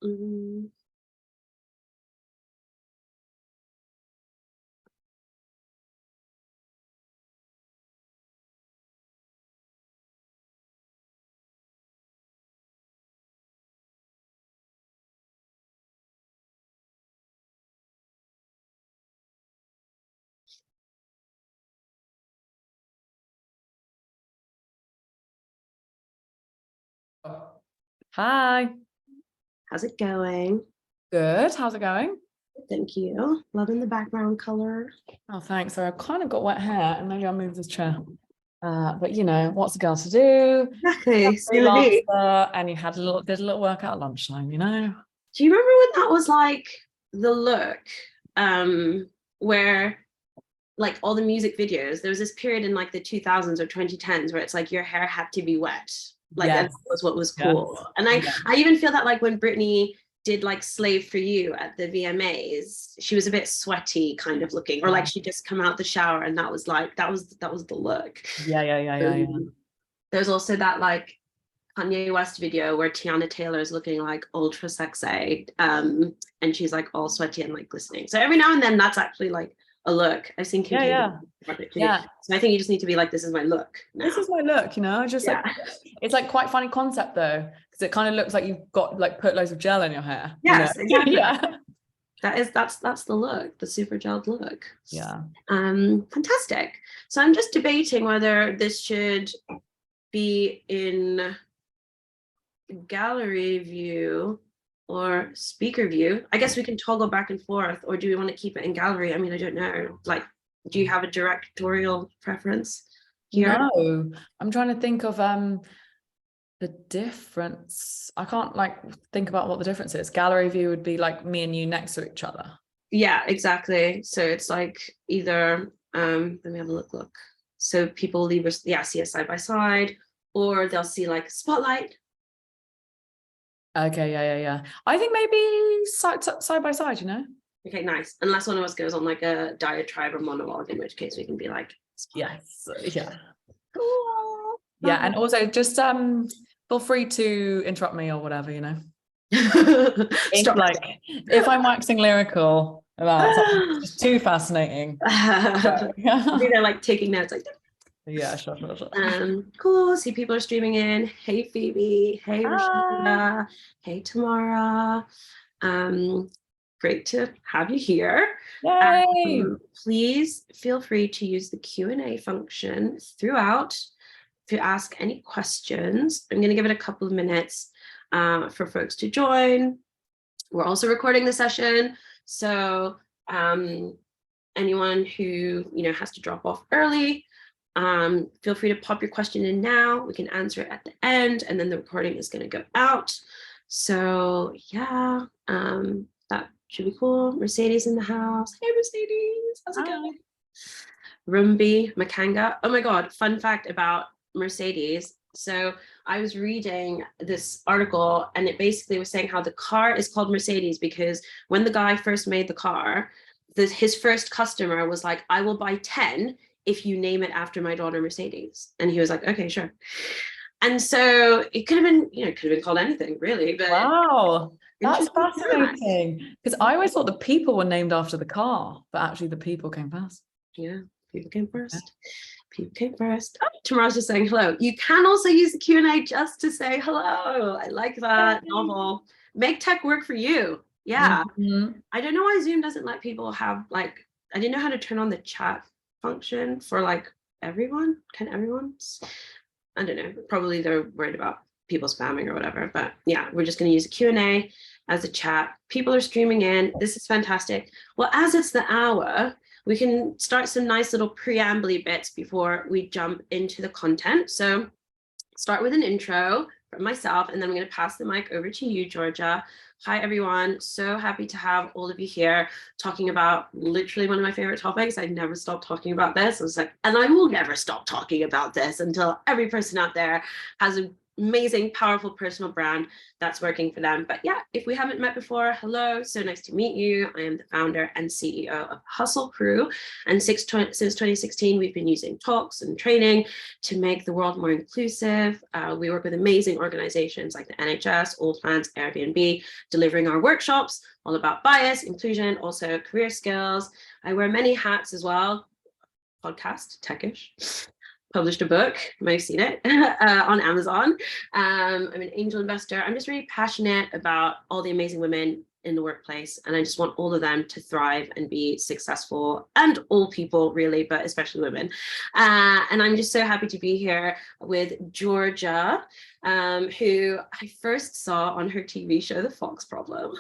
Mm. Hi. How's it going? Good. How's it going? Thank you. Loving the background color. Oh, thanks. So I've kind of got wet hair, and maybe I'll move this chair. But you know, what's a girl to do? Exactly. Freelancer, and you did a little workout at lunchtime, you know? Do you remember when that was like the look? Where like all the music videos, there was this period in like the 2000s or 2010s where it's like your hair had to be wet. Like that was what was cool. Yes. And I even feel that like when Britney did like Slave for You at the VMAs, she was a bit sweaty kind of looking, or like she just come out the shower and that was the look. Yeah. There's also that like Kanye West video where Tiana Taylor is looking like ultra sexy, and she's like all sweaty and like glistening. So every now and then that's actually like a look. I've seen Kim Yeah. So I think you just need to be like, this is my look now. This is my look, you know, just like, it's like quite funny concept though, because it kind of looks like you've got like put loads of gel in your hair. Yes, you know? exactly. Yeah. That's the look, the super gelled look. Yeah. Fantastic. So I'm just debating whether this should be in gallery view or speaker view. I guess we can toggle back and forth, or do we want to keep it in gallery? I mean, I don't know. Like, do you have a directorial preference here? No, I'm trying to think of the difference. I can't like think about what the difference is. Gallery view would be like me and you next to each other. Yeah, exactly. So it's like either let me have a look. So people leave us, see us side by side, or they'll see like spotlight. Okay, yeah. I think maybe side by side, you know? Okay, nice. Unless one of us goes on like a diatribe or monologue, in which case we can be like, yes, yeah. Cool. Yeah, and also just feel free to interrupt me or whatever, you know. Stop. Like if I'm waxing lyrical about something just too fascinating. They're like taking notes like yeah, sure. Cool. See, people are streaming in. Hey Phoebe. Hey Rashida. Hey Tamara. Great to have you here. Yay! Please feel free to use the Q&A function throughout to ask any questions. I'm going to give it a couple of minutes for folks to join. We're also recording the session, so anyone who has to drop off early, feel free to pop your question in now. We can answer it at the end, and then the recording is going to go out. So yeah, that should be cool. Mercedes in the house. Hey Mercedes, how's it going? Rumbi Makanga. Oh my god, fun fact about Mercedes. So I was reading this article and it basically was saying how the car is called Mercedes because when the guy first made the car, his first customer was like, I will buy 10 if you name it after my daughter Mercedes. And he was like, okay, sure. And so it could have been called anything really. But wow, that's fascinating. Because I always thought the people were named after the car, but actually the people came first. Yeah, people came first. Yeah. People came first. Oh, Tamara's just saying hello. You can also use the Q&A just to say hello. I like that. Novel. Make tech work for you. Yeah. I don't know why Zoom doesn't let people have like, I didn't know how to turn on the chat function for like everyone. Can everyone? I don't know. Probably they're worried about people spamming or whatever. But yeah, we're just going to use a Q&A as a chat. People are streaming in. This is fantastic. Well, as it's the hour, we can start some nice little preamble bits before we jump into the content. So start with an intro from myself, and then I'm going to pass the mic over to you, Georgia. Hi, everyone. So happy to have all of you here talking about literally one of my favorite topics. I never stopped talking about this. I was like, and I will never stop talking about this until every person out there has a amazing, powerful personal brand that's working for them. But yeah, if we haven't met before, hello, so nice to meet you. I am the founder and CEO of Hustle Crew. And since 2016, we've been using talks and training to make the world more inclusive. We work with amazing organizations like the NHS, Allplans, Airbnb, delivering our workshops all about bias, inclusion, also career skills. I wear many hats as well. Podcast, techish. Published a book, you might have seen it, on Amazon. I'm an angel investor. I'm just really passionate about all the amazing women in the workplace, and I just want all of them to thrive and be successful, and all people really, but especially women. And I'm just so happy to be here with Georgia, who I first saw on her TV show, The Fox Problem,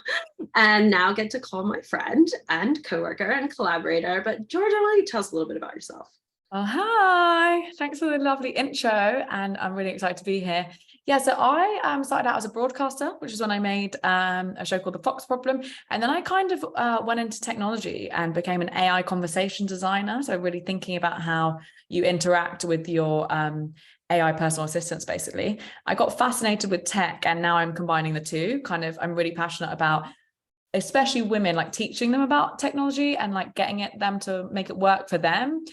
and now get to call my friend and coworker and collaborator. But Georgia, why don't you tell us a little bit about yourself? Oh, hi. Thanks for the lovely intro. And I'm really excited to be here. Yeah, so I started out as a broadcaster, which is when I made a show called The Fox Problem. And then I kind of went into technology and became an AI conversation designer. So really thinking about how you interact with your AI personal assistants, basically. I got fascinated with tech, and now I'm combining the two. I'm really passionate about especially women, like teaching them about technology and like getting them to make it work for them.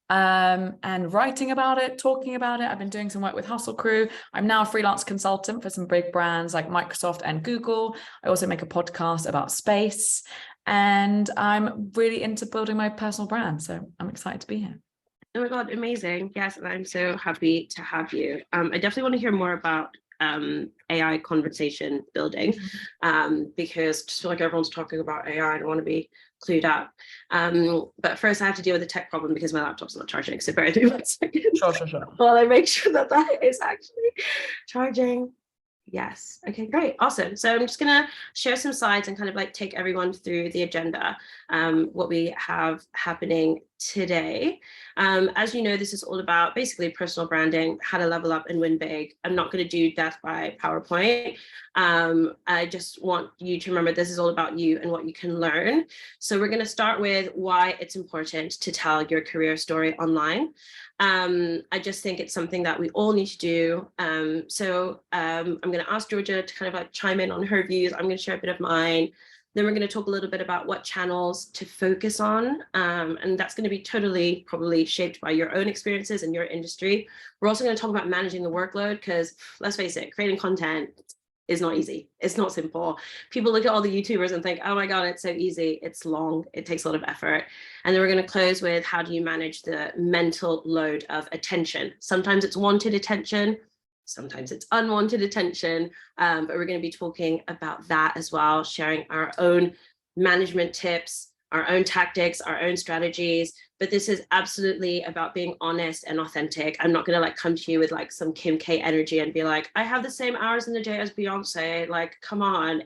And writing about it, talking about it. I've been doing some work with Hustle Crew. I'm now a freelance consultant for some big brands like Microsoft and Google. I also make a podcast about space, and I'm really into building my personal brand. So I'm excited to be here. Oh my God, amazing. Yes, and I'm so happy to have you. I definitely want to hear more about AI conversation building, because I just feel like everyone's talking about AI and I want to be clued up. But first I have to deal with the tech problem because my laptop's not charging. So bear with me 1 second. Sure. While I make sure that is actually charging. Yes. Okay, great. Awesome. So I'm just going to share some slides and kind of like take everyone through the agenda, what we have happening today. As you know, this is all about basically personal branding, how to level up and win big. I'm not going to do death by PowerPoint. I just want you to remember this is all about you and what you can learn. So we're going to start with why it's important to tell your career story online. I just think it's something that we all need to do. So I'm going to ask Georgia to kind of like chime in on her views. I'm going to share a bit of mine. Then we're going to talk a little bit about what channels to focus on. And that's going to be totally probably shaped by your own experiences and your industry. We're also going to talk about managing the workload because let's face it, creating content is not easy. It's not simple. People look at all the YouTubers and think, oh my God, it's so easy. It's long. It takes a lot of effort. And then we're going to close with how do you manage the mental load of attention? Sometimes it's wanted attention. Sometimes it's unwanted attention. But we're going to be talking about that as well, sharing our own management tips, our own tactics, our own strategies. But this is absolutely about being honest and authentic. I'm not going to like come to you with like some Kim K energy and be like, I have the same hours in the day as Beyonce. Like, come on.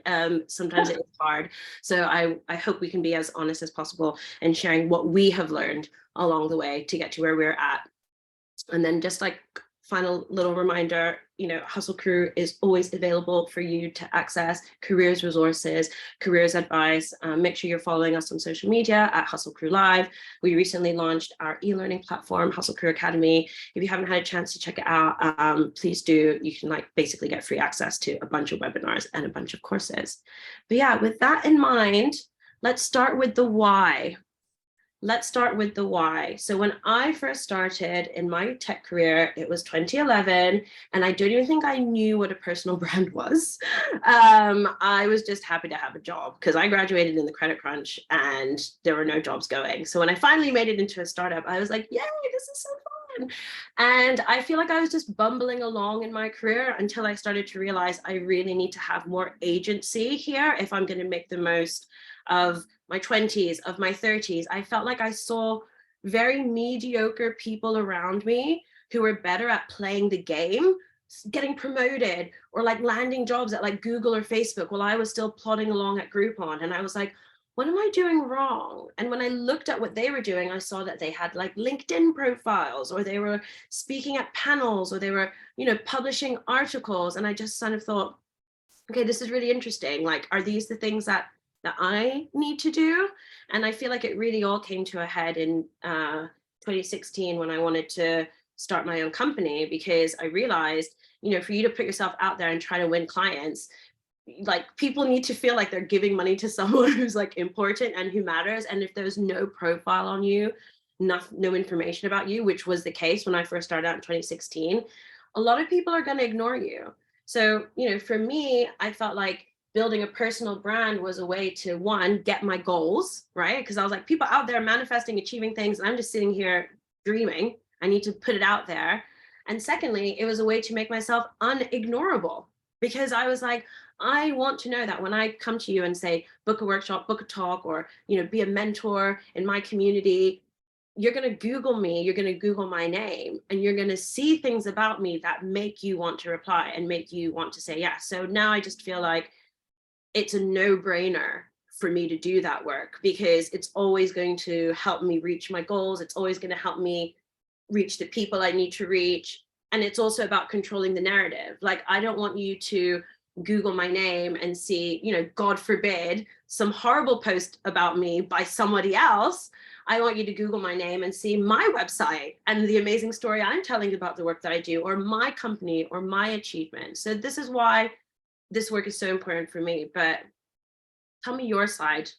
Sometimes it is hard. So I hope we can be as honest as possible and sharing what we have learned along the way to get to where we're at. And then just like final little reminder, you know, Hustle Crew is always available for you to access careers resources, careers advice. Make sure you're following us on social media at Hustle Crew Live. We recently launched our e-learning platform, Hustle Crew Academy. If you haven't had a chance to check it out, please do. You can like basically get free access to a bunch of webinars and a bunch of courses. But yeah, with that in mind, let's start with the why. Let's start with the why. So when I first started in my tech career, it was 2011, and I don't even think I knew what a personal brand was. I was just happy to have a job because I graduated in the credit crunch and there were no jobs going. So when I finally made it into a startup, I was like, yay, this is so fun. And I feel like I was just bumbling along in my career until I started to realize I really need to have more agency here if I'm going to make the most of my 20s, of my 30s. I felt like I saw very mediocre people around me who were better at playing the game, getting promoted or like landing jobs at like Google or Facebook while I was still plodding along at Groupon. And I was like, what am I doing wrong? And when I looked at what they were doing, I saw that they had like LinkedIn profiles, or they were speaking at panels, or they were, you know, publishing articles. And I just kind of thought, okay, this is really interesting. Like, are these the things that I need to do? And I feel like it really all came to a head in 2016 when I wanted to start my own company, because I realized for you to put yourself out there and try to win clients, like people need to feel like they're giving money to someone who's like important and who matters. And if there's no profile on you, no information about you, which was the case when I first started out in 2016, a lot of people are going to ignore you. So, for me, I felt like building a personal brand was a way to, one, get my goals, right? Because I was like, people out there manifesting, achieving things, and I'm just sitting here dreaming. I need to put it out there. And secondly, it was a way to make myself unignorable, because I was like, I want to know that when I come to you and say, book a workshop, book a talk, or, be a mentor in my community, you're going to Google me, you're going to Google my name, and you're going to see things about me that make you want to reply and make you want to say yes. So now I just feel like it's a no-brainer for me to do that work, because it's always going to help me reach my goals. It's always going to help me reach the people I need to reach. And it's also about controlling the narrative. Like, I don't want you to Google my name and see, God forbid, some horrible post about me by somebody else. I want you to Google my name and see my website and the amazing story I'm telling about the work that I do, or my company, or my achievement. So this is why this work is so important for me. But tell me your side,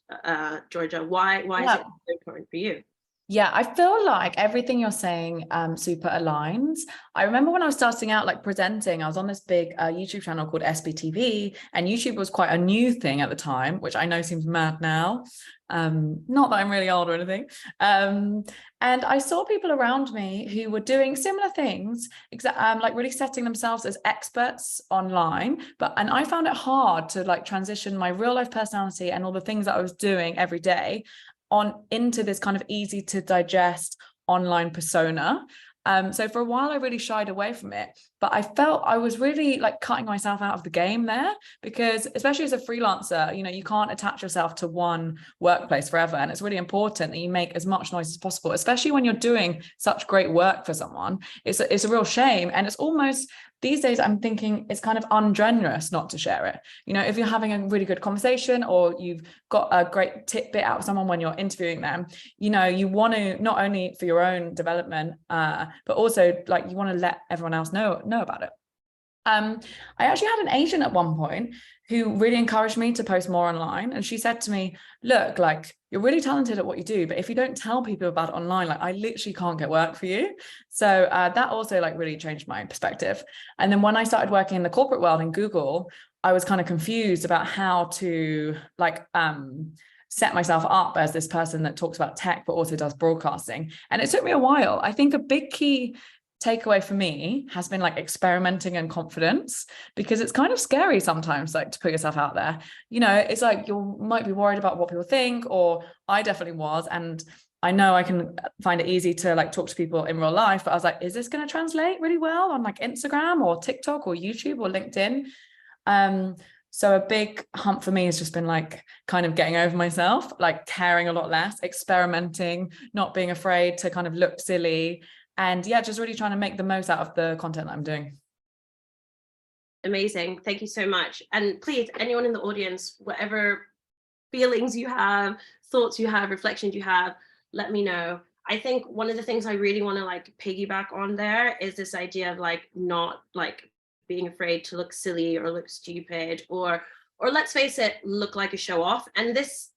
Georgia. Why is it so important for you? Yeah, I feel like everything you're saying super aligns. I remember when I was starting out, like presenting, I was on this big YouTube channel called SBTV, and YouTube was quite a new thing at the time, which I know seems mad now. Not that I'm really old or anything. And I saw people around me who were doing similar things, like really setting themselves as experts online. And I found it hard to like transition my real life personality and all the things that I was doing every day into this kind of easy to digest online persona. So for a while I really shied away from it, but I felt I was really like cutting myself out of the game there, because especially as a freelancer, you can't attach yourself to one workplace forever. And it's really important that you make as much noise as possible, especially when you're doing such great work for someone. It's a real shame. And it's almost, these days I'm thinking it's kind of ungenerous not to share it. If you're having a really good conversation, or you've got a great tidbit out of someone when you're interviewing them, you want to, not only for your own development, but also like you want to let everyone else know about it. I actually had an agent at one point who really encouraged me to post more online. And she said to me, look, like, you're really talented at what you do, but if you don't tell people about it online, like I literally can't get work for you. So that also like really changed my perspective. And then when I started working in the corporate world in Google, I was kind of confused about how to like set myself up as this person that talks about tech, but also does broadcasting. And it took me a while. I think a big key takeaway for me has been like experimenting and confidence, because it's kind of scary sometimes, like to put yourself out there. It's like you might be worried about what people think, or I definitely was. And I know I can find it easy to like talk to people in real life, but I was like, is this going to translate really well on like Instagram or TikTok or YouTube or LinkedIn? So a big hump for me has just been like kind of getting over myself, like caring a lot less, experimenting, not being afraid to kind of look silly. And yeah, just really trying to make the most out of the content that I'm doing. Amazing. Thank you so much. And please, anyone in the audience, whatever feelings you have, thoughts you have, reflections you have, let me know. I think one of the things I really want to like piggyback on there is this idea of like not like being afraid to look silly or look stupid, or let's face it, look like a show off. And this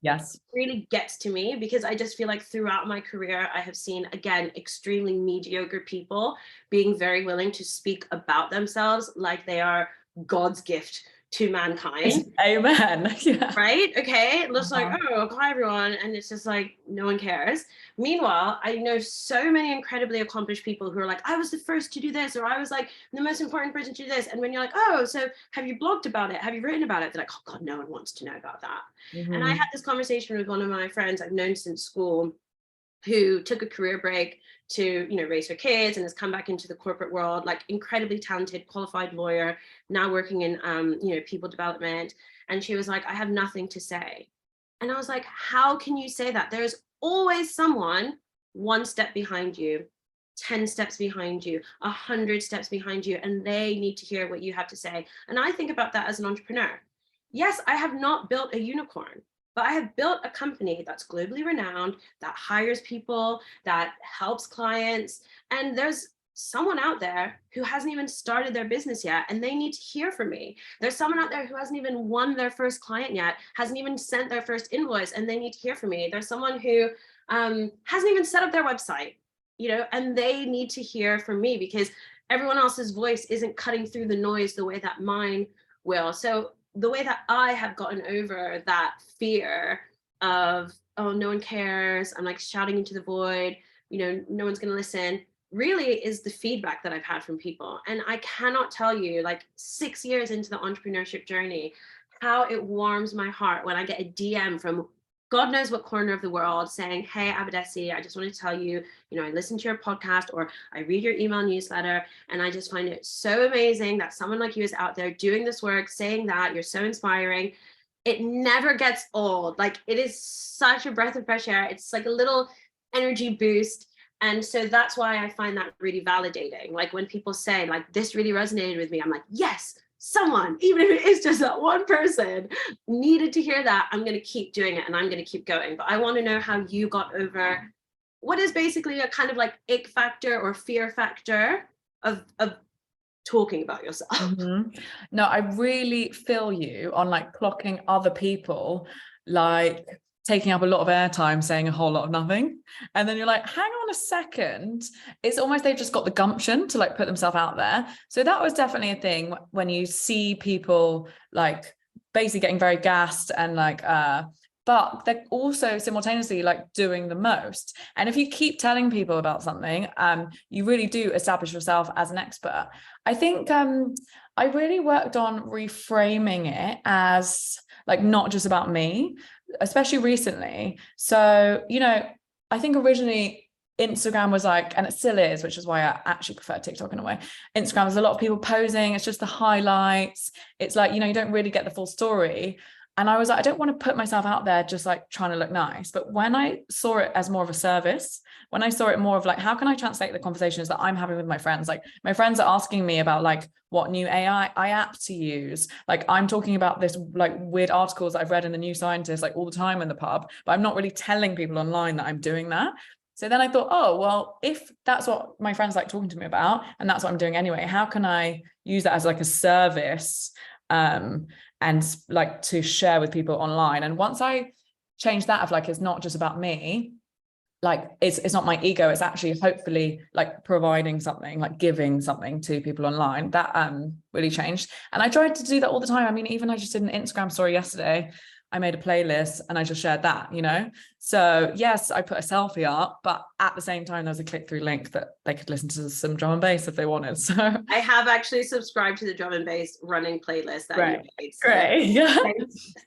really gets to me, because I just feel like throughout my career, I have seen, again, extremely mediocre people being very willing to speak about themselves like they are God's gift to mankind. Amen. Yeah. Right? Okay. It looks like, oh, hi everyone. And it's just like, no one cares. Meanwhile, I know so many incredibly accomplished people who are like, I was the first to do this, or I was like the most important person to do this. And when you're like, oh, so have you blogged about it? Have you written about it? They're like, oh God, no one wants to know about that. Mm-hmm. And I had this conversation with one of my friends I've known since school, who took a career break to, raise her kids and has come back into the corporate world, like incredibly talented, qualified lawyer, now working in, people development. And she was like, I have nothing to say. And I was like, how can you say that? There's always someone one step behind you, 10 steps behind you, 100 steps behind you, and they need to hear what you have to say. And I think about that as an entrepreneur. Yes, I have not built a unicorn, but I have built a company that's globally renowned, that hires people, that helps clients. And there's someone out there who hasn't even started their business yet, and they need to hear from me. There's someone out there who hasn't even won their first client yet, hasn't even sent their first invoice, and they need to hear from me. There's someone who hasn't even set up their website, and they need to hear from me, because everyone else's voice isn't cutting through the noise the way that mine will. So the way that I have gotten over that fear of, oh, no one cares, I'm like shouting into the void, no one's going to listen, really is the feedback that I've had from people. And I cannot tell you, like 6 years into the entrepreneurship journey, how it warms my heart when I get a DM from God knows what corner of the world saying, hey, Abadesi, I just want to tell you, I listened to your podcast, or I read your email newsletter, and I just find it so amazing that someone like you is out there doing this work, saying that you're so inspiring. It never gets old. Like, it is such a breath of fresh air. It's like a little energy boost. And so that's why I find that really validating. Like, when people say, like, this really resonated with me, I'm like, yes, someone, even if it is just that one person, needed to hear that. I'm going to keep doing it, and I'm going to keep going. But I want to know how you got over what is basically a kind of like ick factor or fear factor of talking about yourself. Mm-hmm. No, I really feel you on like clocking other people, like taking up a lot of airtime, saying a whole lot of nothing. And then you're like, hang on a second. It's almost they've just got the gumption to like put themselves out there. So that was definitely a thing when you see people like basically getting very gassed and like, but they're also simultaneously like doing the most. And if you keep telling people about something, you really do establish yourself as an expert. I think I really worked on reframing it as like not just about me, especially recently. So, I think originally Instagram was like, and it still is, which is why I actually prefer TikTok in a way. Instagram, there's a lot of people posing, it's just the highlights. It's like, you don't really get the full story. And I was like, I don't want to put myself out there just like trying to look nice. But when I saw it as more of a service, when I saw it more of like, how can I translate the conversations that I'm having with my friends? Like, my friends are asking me about like what new AI app to use. Like, I'm talking about this like weird articles that I've read in the New Scientist like all the time in the pub, but I'm not really telling people online that I'm doing that. So then I thought, oh, well, if that's what my friends like talking to me about, and that's what I'm doing anyway, how can I use that as like a service? And like to share with people online. And once I changed that of like, it's not just about me, like it's not my ego, it's actually hopefully like providing something, like giving something to people online, that really changed. And I tried to do that all the time. I mean, even I just did an Instagram story yesterday. I made a playlist and I just shared that, So yes, I put a selfie up, but at the same time, there was a click-through link that they could listen to some drum and bass if they wanted. So I have actually subscribed to the drum and bass running playlist that you made. So great. Yeah.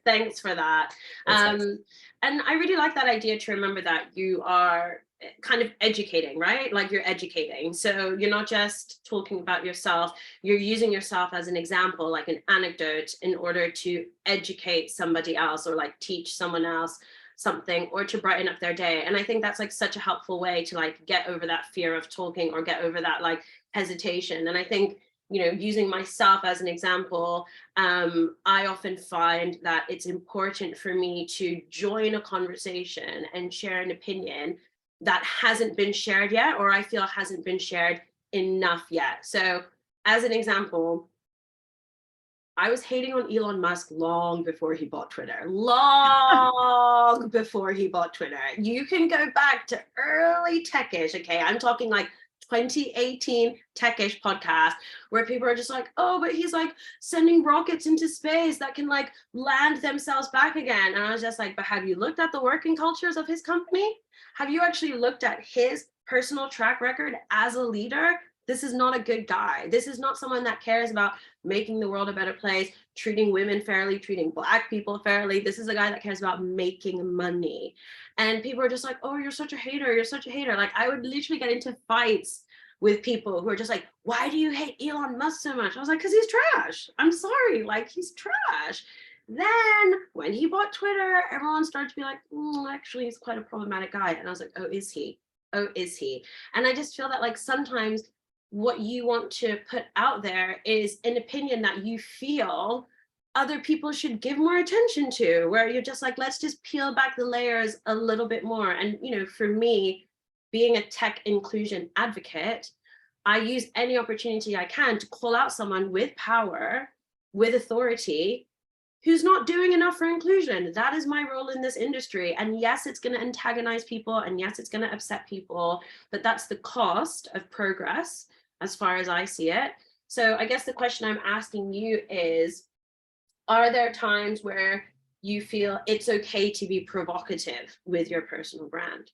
Thanks for that. And I really like that idea to remember that you are kind of educating, right? Like, you're educating. So you're not just talking about yourself, you're using yourself as an example, like an anecdote, in order to educate somebody else, or like teach someone else something, or to brighten up their day. And I think that's like such a helpful way to like get over that fear of talking, or get over that like hesitation. And I think, using myself as an example, I often find that it's important for me to join a conversation and share an opinion that hasn't been shared yet, or I feel hasn't been shared enough yet. So as an example, I was hating on Elon Musk long before he bought Twitter. Long before he bought Twitter. You can go back to early Techish, okay? I'm talking like 2018 Techish podcast, where people are just like, oh, but he's like sending rockets into space that can like land themselves back again. And I was just like, but have you looked at the working cultures of his company? Have you actually looked at his personal track record as a leader? This is not a good guy. This is not someone that cares about making the world a better place, treating women fairly, treating Black people fairly. This is a guy that cares about making money. And people are just like, oh, you're such a hater. You're such a hater. Like, I would literally get into fights with people who are just like, why do you hate Elon Musk so much? I was like, because he's trash. I'm sorry. Like, he's trash. Then when he bought Twitter, everyone started to be like, actually, he's quite a problematic guy. And I was like, oh, is he? Oh, is he? And I just feel that like sometimes what you want to put out there is an opinion that you feel other people should give more attention to, where you're just like, let's just peel back the layers a little bit more. And, for me, being a tech inclusion advocate, I use any opportunity I can to call out someone with power, with authority, who's not doing enough for inclusion. That is my role in this industry. And yes, it's going to antagonize people, and yes, it's going to upset people, but that's the cost of progress as far as I see it. So I guess the question I'm asking you is, are there times where you feel it's okay to be provocative with your personal brand?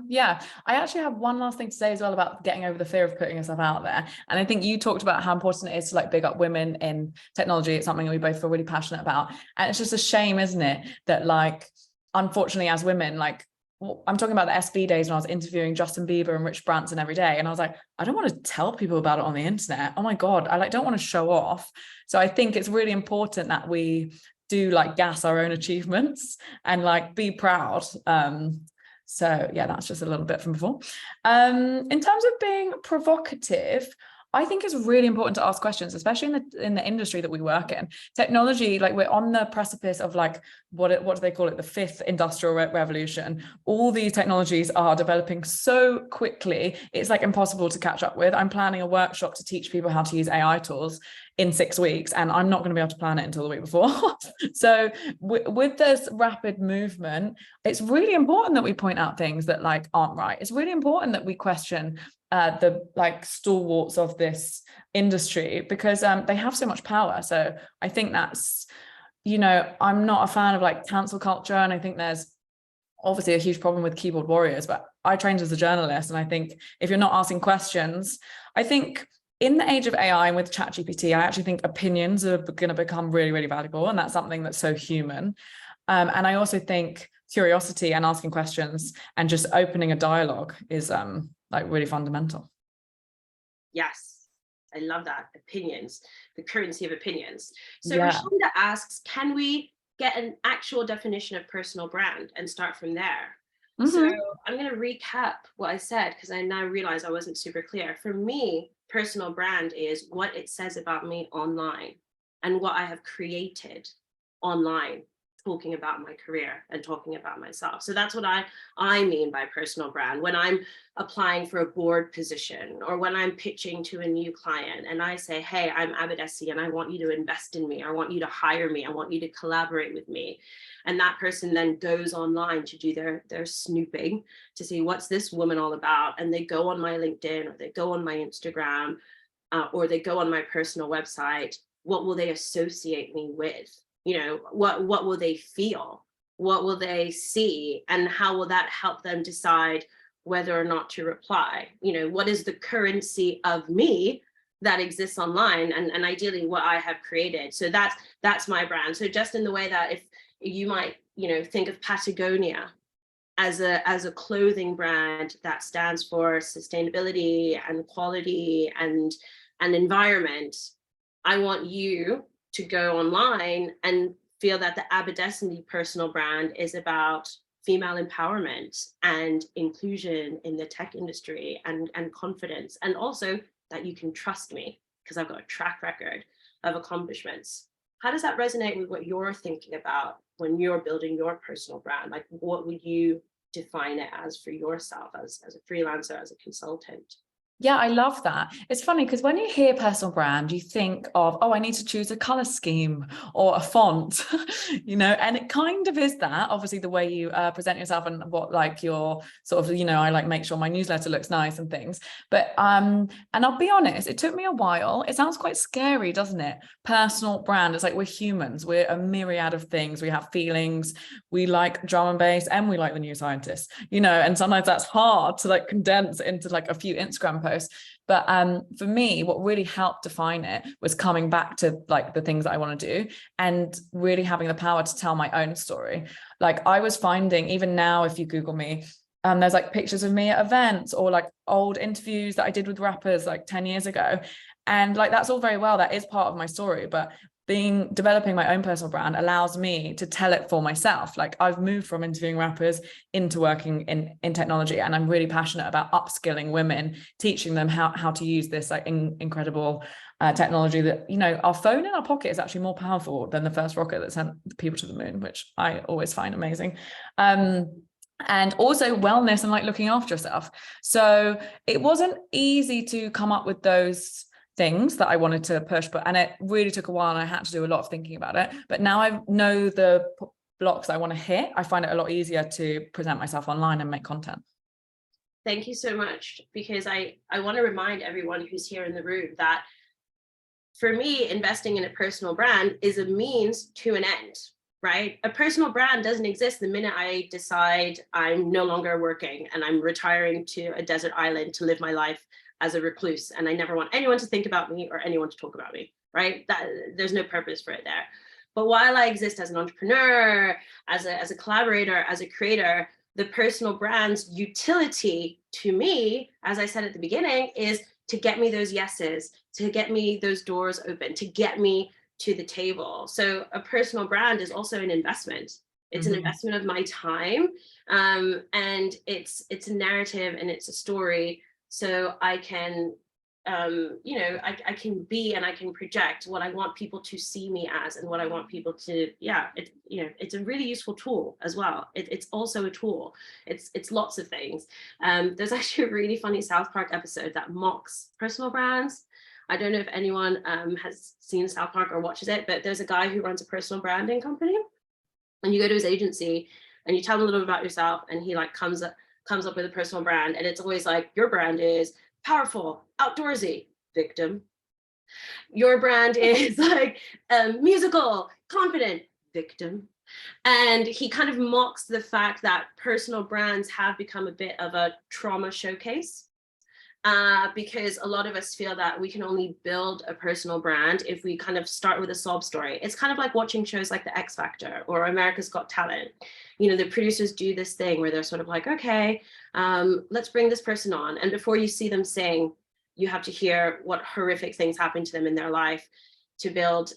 Yeah, I actually have one last thing to say as well about getting over the fear of putting yourself out there. And I think you talked about how important it is to like big up women in technology. It's something we both feel really passionate about. And it's just a shame, isn't it, that like, unfortunately, as women, like, I'm talking about the SB days when I was interviewing Justin Bieber and Rich Branson every day. And I was like, I don't want to tell people about it on the internet. Oh my God, I like don't want to show off. So I think it's really important that we do like gas our own achievements and like be proud. So yeah, that's just a little bit from before. In terms of being provocative, I think it's really important to ask questions, especially in the industry that we work in. Technology, like we're on the precipice of like, what do they call it? The fifth industrial revolution. All these technologies are developing so quickly, it's like impossible to catch up with. I'm planning a workshop to teach people how to use AI tools in 6 weeks, and I'm not going to be able to plan it until the week before. So with this rapid movement, it's really important that we point out things that like aren't right. It's really important that we question the like stalwarts of this industry, because they have so much power. So I think that's, you know, I'm not a fan of like cancel culture, and I think there's obviously a huge problem with keyboard warriors, but I trained as a journalist, and I think if you're not asking questions, I think in the age of AI and with ChatGPT, I actually think opinions are going to become really, really valuable, and that's something that's so human. And I also think curiosity and asking questions and just opening a dialogue is like really fundamental. Yes, I love that. Opinions, the currency of opinions. So Yeah. Rashonda asks, can we get an actual definition of personal brand and start from there? So I'm going to recap what I said, because I now realize I wasn't super clear. For me, personal brand is what it says about me online and what I have created online, talking about my career and talking about myself. So that's what I mean by personal brand. When I'm applying for a board position, or when I'm pitching to a new client and I say, hey, I'm Abidesi and I want you to invest in me, I want you to hire me, I want you to collaborate with me. And that person then goes online to do their snooping to see what's this woman all about. And they go on my LinkedIn, or they go on my Instagram, or they go on my personal website. What will they associate me with? You know, what will they feel? What will they see? And how will that help them decide whether or not to reply? You know, what is the currency of me that exists online, and ideally what I have created? So that's my brand. So just in the way that if you might, you know, think of Patagonia as a clothing brand that stands for sustainability and quality and environment, I want you to go online and feel that the Abidesi personal brand is about female empowerment and inclusion in the tech industry and confidence, and also that you can trust me because I've got a track record of accomplishments. How does that resonate with what you're thinking about when you're building your personal brand? Like, what would you define it as for yourself as a freelancer, as a consultant? Yeah, I love that. It's funny because when you hear personal brand, you think of, oh, I need to choose a color scheme or a font, you know, and it kind of is that, obviously, the way you present yourself and what like your sort of, you know, I like make sure my newsletter looks nice and things. But and I'll be honest, it took me a while. It sounds quite scary, doesn't it? Personal brand. It's like we're humans. We're a myriad of things. We have feelings. We like drum and bass, and we like the New Scientist, you know, and sometimes that's hard to like condense into like a few Instagram posts. But for me, what really helped define it was coming back to like the things that I want to do and really having the power to tell my own story. Like I was finding, even now, if you Google me, there's like pictures of me at events or like old interviews that I did with rappers like 10 years ago. And like, that's all very well. That is part of my story. But developing my own personal brand allows me to tell it for myself. Like I've moved from interviewing rappers into working in technology, and I'm really passionate about upskilling women, teaching them how to use this like incredible technology that, you know, our phone in our pocket is actually more powerful than the first rocket that sent people to the moon, which I always find amazing. and also wellness and like looking after yourself. So it wasn't easy to come up with those things that I wanted to push, and it really took a while and I had to do a lot of thinking about it. But now I know the blocks I want to hit, I find it a lot easier to present myself online and make content. Thank you so much, because I want to remind everyone who's here in the room that for me, investing in a personal brand is a means to an end, right? A personal brand doesn't exist the minute I decide I'm no longer working and I'm retiring to a desert island to live my life as a recluse, and I never want anyone to think about me or anyone to talk about me, right? That there's no purpose for it there. But while I exist as an entrepreneur, as a collaborator, as a creator, the personal brand's utility to me, as I said at the beginning, is to get me those yeses, to get me those doors open, to get me to the table. So a personal brand is also an investment. It's an investment of my time, and it's a narrative and it's a story. So I can, I can be and I can project what I want people to see me as, and what I want people to, it's a really useful tool as well. It's also a tool. It's lots of things. There's actually a really funny South Park episode that mocks personal brands. I don't know if anyone has seen South Park or watches it, but there's a guy who runs a personal branding company, and you go to his agency and you tell him a little bit about yourself, and he like comes up with a personal brand, and it's always like, your brand is powerful, outdoorsy, victim. Your brand is like musical, confident, victim. And he kind of mocks the fact that personal brands have become a bit of a trauma showcase. Because a lot of us feel that we can only build a personal brand if we kind of start with a sob story. It's kind of like watching shows like The X Factor or America's Got Talent. You know, the producers do this thing where they're sort of like, okay, let's bring this person on. And before you see them sing, you have to hear what horrific things happen to them in their life to build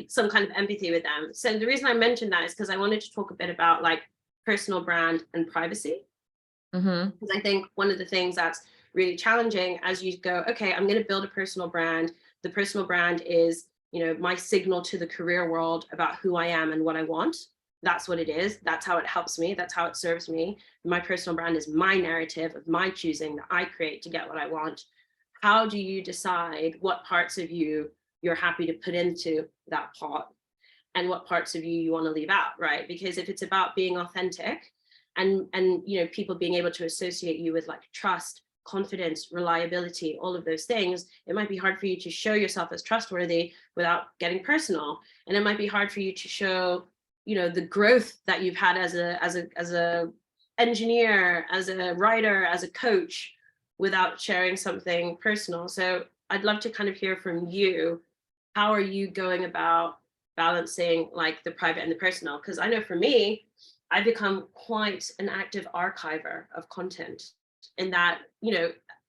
some kind of empathy with them. So the reason I mentioned that is because I wanted to talk a bit about like personal brand and privacy. Because I think one of the things that's really challenging as you go, okay, I'm going to build a personal brand. The personal brand is, my signal to the career world about who I am and what I want. That's what it is. That's how it helps me. That's how it serves me. My personal brand is my narrative of my choosing that I create to get what I want. How do you decide what parts of you you're happy to put into that pot and what parts of you want to leave out, right? Because if it's about being authentic, and people being able to associate you with like trust, confidence, reliability, all of those things, it might be hard for you to show yourself as trustworthy without getting personal. And it might be hard for you to show, the growth that you've had as a engineer, as a writer, as a coach, without sharing something personal. So I'd love to kind of hear from you. How are you going about balancing like the private and the personal? Because I know for me, I've become quite an active archiver of content, in that,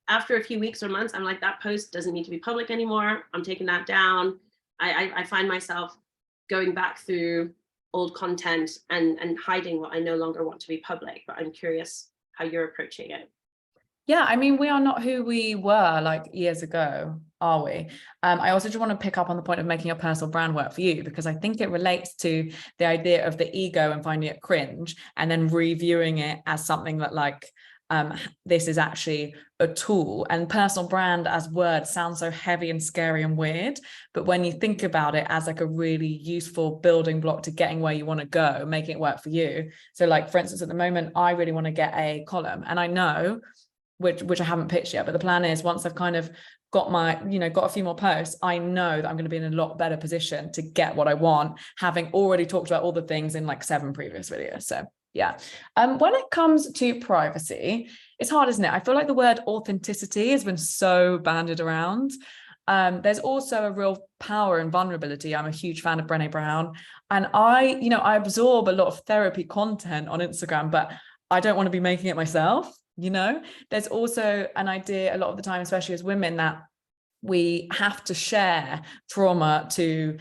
after a few weeks or months, I'm like, that post doesn't need to be public anymore. I'm taking that down. I find myself going back through old content and hiding what I no longer want to be public, but I'm curious how you're approaching it. Yeah, I mean, we are not who we were like years ago, are we? I also just want to pick up on the point of making a personal brand work for you, because I think it relates to the idea of the ego and finding it cringe and then reviewing it as something that like, this is actually a tool. And personal brand as word sounds so heavy and scary and weird. But when you think about it as like a really useful building block to getting where you want to go, making it work for you. So like, for instance, at the moment, I really want to get a column, and I know which I haven't pitched yet, but the plan is once I've kind of got got a few more posts, I know that I'm going to be in a lot better position to get what I want, having already talked about all the things in like 7 previous videos. So yeah. When it comes to privacy, it's hard, isn't it? I feel like the word authenticity has been so bandied around. There's also a real power in vulnerability. I'm a huge fan of Brené Brown, and I absorb a lot of therapy content on Instagram, but I don't want to be making it myself. There's also an idea a lot of the time, especially as women, that we have to share trauma to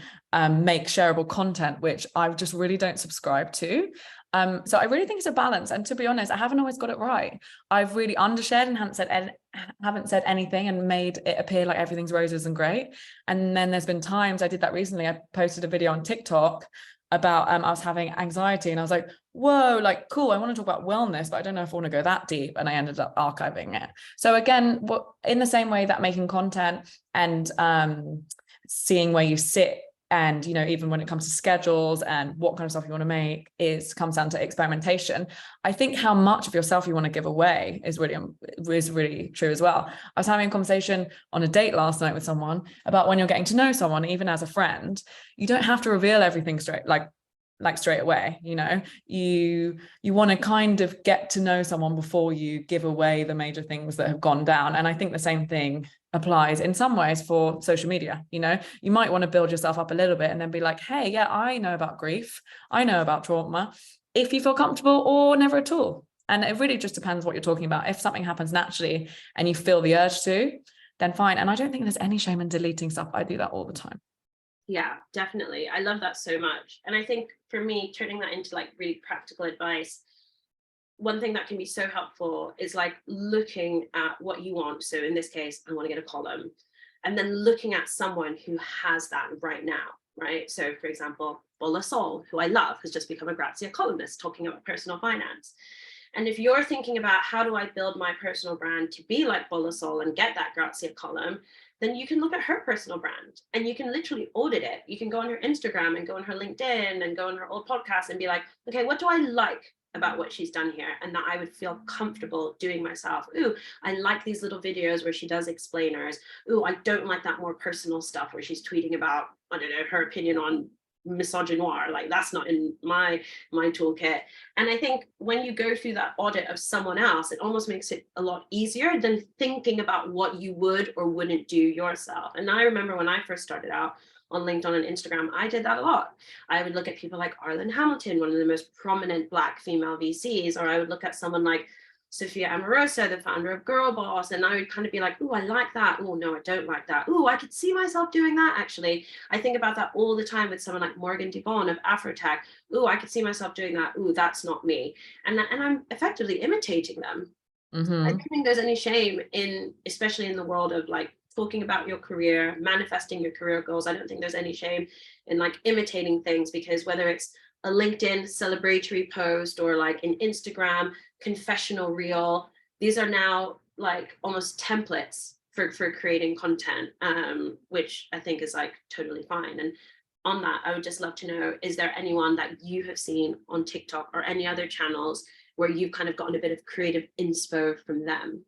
make shareable content, which I just really don't subscribe to. So I really think it's a balance. And to be honest, I haven't always got it right. I've really undershared and haven't said anything and made it appear like everything's roses and great. And then there's been times, I did that recently, I posted a video on TikTok about I was having anxiety, and I was like, whoa, like cool, I want to talk about wellness, but I don't know if I want to go that deep, and I ended up archiving it. So again, in the same way that making content and seeing where you sit, and even when it comes to schedules and what kind of stuff you want to make comes down to experimentation. I think how much of yourself you want to give away is really true as well. I was having a conversation on a date last night with someone about when you're getting to know someone, even as a friend, you don't have to reveal everything straight away. You want to kind of get to know someone before you give away the major things that have gone down. And I think the same thing applies in some ways for social media. You might want to build yourself up a little bit and then be like, hey, yeah, I know about grief, I know about trauma, if you feel comfortable, or never at all. And it really just depends what you're talking about. If something happens naturally and you feel the urge to, then fine. And I don't think there's any shame in deleting stuff. I do that all the time. Yeah, definitely. I love that so much. And I think for me, turning that into like really practical advice, one thing that can be so helpful is like looking at what you want. So in this case, I want to get a column, and then looking at someone who has that right now, right? So for example, Bola Sol, who I love, has just become a Grazia columnist talking about personal finance. And if you're thinking about how do I build my personal brand to be like Bola Sol and get that Grazia column, then you can look at her personal brand and you can literally audit it. You can go on her Instagram and go on her LinkedIn and go on her old podcast and be like, okay, what do I like about what she's done here, and that I would feel comfortable doing myself? Ooh, I like these little videos where she does explainers. Ooh, I don't like that more personal stuff where she's tweeting about, I don't know, her opinion on misogynoir. Like that's not in my toolkit. And I think when you go through that audit of someone else, it almost makes it a lot easier than thinking about what you would or wouldn't do yourself. And I remember when I first started out on LinkedIn and Instagram, I did that a lot. I would look at people like Arlen Hamilton, one of the most prominent Black female VCs, or I would look at someone like Sophia Amoroso, the founder of Girl Boss, and I would kind of be like, oh, I like that. Oh, no, I don't like that. Oh, I could see myself doing that, actually. I think about that all the time with someone like Morgan Dubon of Afrotech. Oh, I could see myself doing that. Oh, that's not me. And I'm effectively imitating them. Mm-hmm. I don't think there's any shame in, especially in the world of like talking about your career, manifesting your career goals. I don't think there's any shame in like imitating things, because whether it's a LinkedIn celebratory post or like an Instagram confessional reel, these are now like almost templates for creating content, which I think is like totally fine. And on that, I would just love to know, is there anyone that you have seen on TikTok or any other channels where you've kind of gotten a bit of creative inspo from them?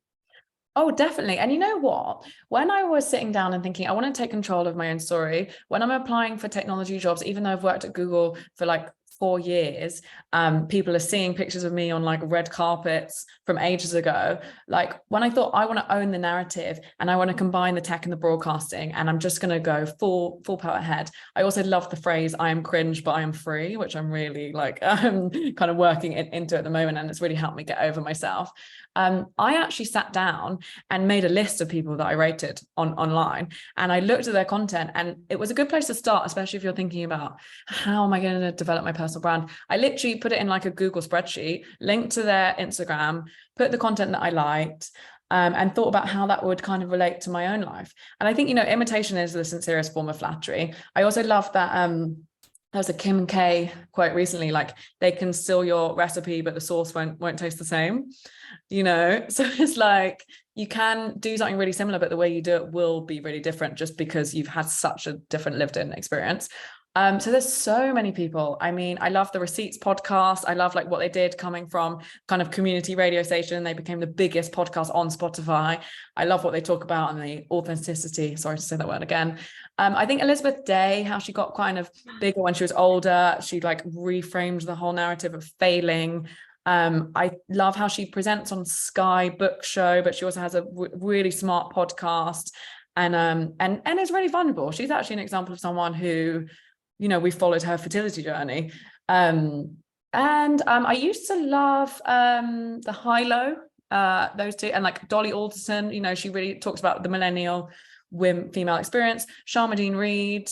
Oh, definitely. And you know what? When I was sitting down and thinking, I want to take control of my own story, when I'm applying for technology jobs, even though I've worked at Google for like 4 years, people are seeing pictures of me on like red carpets from ages ago. Like when I thought I want to own the narrative and I want to combine the tech and the broadcasting, and I'm just going to go full power ahead. I also love the phrase, I am cringe, but I am free, which I'm really like kind of working into at the moment. And it's really helped me get over myself. I actually sat down and made a list of people that I rated online, and I looked at their content, and it was a good place to start, especially if you're thinking about how am I going to develop my personal brand. I literally put it in like a Google spreadsheet, linked to their Instagram, put the content that I liked, and thought about how that would kind of relate to my own life. And I think, imitation is the sincerest form of flattery. I also love that there was a Kim K quote recently, like they can steal your recipe, but the sauce won't taste the same, So it's like you can do something really similar, but the way you do it will be really different just because you've had such a different lived in experience. So there's so many people. I mean, I love the Receipts podcast. I love like what they did coming from kind of community radio station. They became the biggest podcast on Spotify. I love what they talk about and the authenticity. Sorry to say that word again. I think Elizabeth Day, how she got kind of bigger when she was older. She like reframed the whole narrative of failing. I love how she presents on Sky Book Show, but she also has a really smart podcast, and is really vulnerable. She's actually an example of someone who, we followed her fertility journey. And I used to love the High-Low, those two, and like Dolly Alderton, she really talks about the millennial female experience. Sharmadean Reed,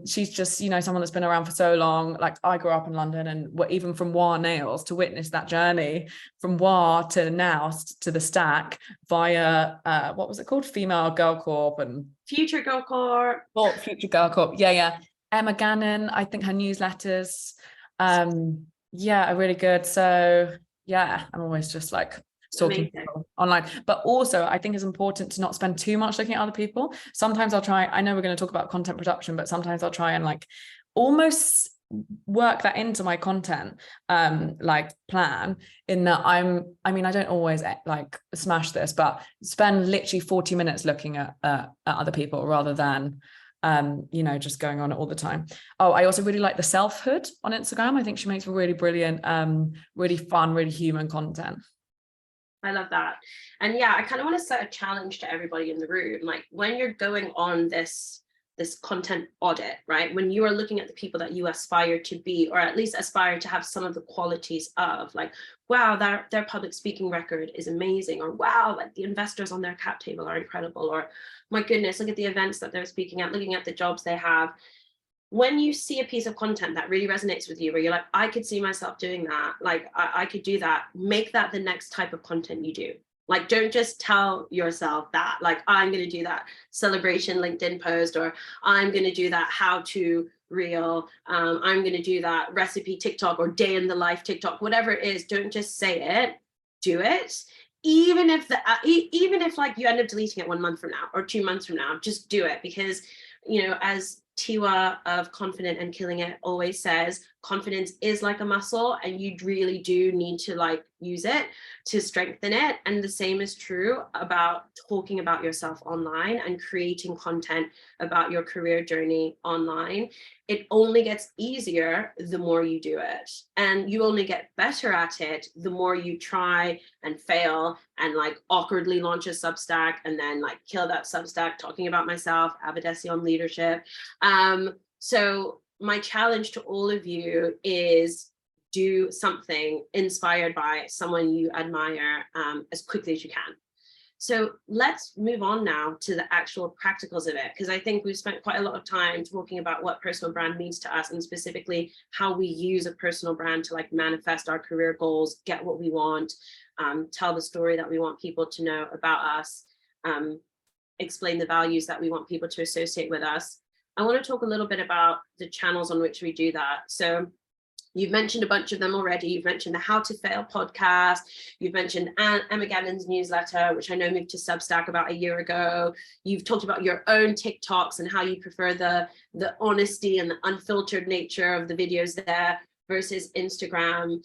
she's just, someone that's been around for so long. Like I grew up in London, and even from WAH Nails to witness that journey from WAH to now to the Stack via what was it called? Female Girl Corp and Future Girl Corp. Future Girl Corp. Yeah. Emma Gannon, I think her newsletters, yeah, are really good. So yeah, I'm always just like stalking people online. But also I think it's important to not spend too much looking at other people. Sometimes I'll try, I know we're going to talk about content production, but sometimes I'll try and like almost work that into my content like plan, in that I mean I don't always like smash this, but spend literally 40 minutes looking at other people rather than you know, just going on it all the time. Oh, I also really like the Selfhood on Instagram. I think she makes really brilliant, really fun, really human content. I love that. And yeah, I kind of want to set a challenge to everybody in the room. Like when you're going on this content audit, right? When you are looking at the people that you aspire to be, or at least aspire to have some of the qualities of, like, wow, their public speaking record is amazing, or wow, like the investors on their cap table are incredible, or my goodness, look at the events that they're speaking at, looking at the jobs they have. When you see a piece of content that really resonates with you, where you're like, I could see myself doing that, like I could do that, make that the next type of content you do. Like, don't just tell yourself that, like, I'm going to do that celebration LinkedIn post, or I'm going to do that how to reel, I'm going to do that recipe TikTok or day in the life TikTok, whatever it is. Don't just say it, do it. Even if like you end up deleting it 1 month from now or 2 months from now, just do it. Because, you know, as Tiwa of Confident and Killing It always says, confidence is like a muscle, and you really do need to like use it to strengthen it. And the same is true about talking about yourself online and creating content about your career journey online. It only gets easier the more you do it, and you only get better at it the more you try and fail and like awkwardly launch a Substack and then like kill that Substack talking about myself, Abadesi on leadership. So my challenge to all of you is do something inspired by someone you admire as quickly as you can. So let's move on now to the actual practicals of it, because I think we've spent quite a lot of time talking about what personal brand means to us, and specifically how we use a personal brand to like manifest our career goals, get what we want, tell the story that we want people to know about us, explain the values that we want people to associate with us. I want to talk a little bit about the channels on which we do that. So you've mentioned a bunch of them already. You've mentioned the How to Fail podcast. You've mentioned Emma Gannon's newsletter, which I know moved to Substack about a year ago. You've talked about your own TikToks and how you prefer the honesty and the unfiltered nature of the videos there versus Instagram.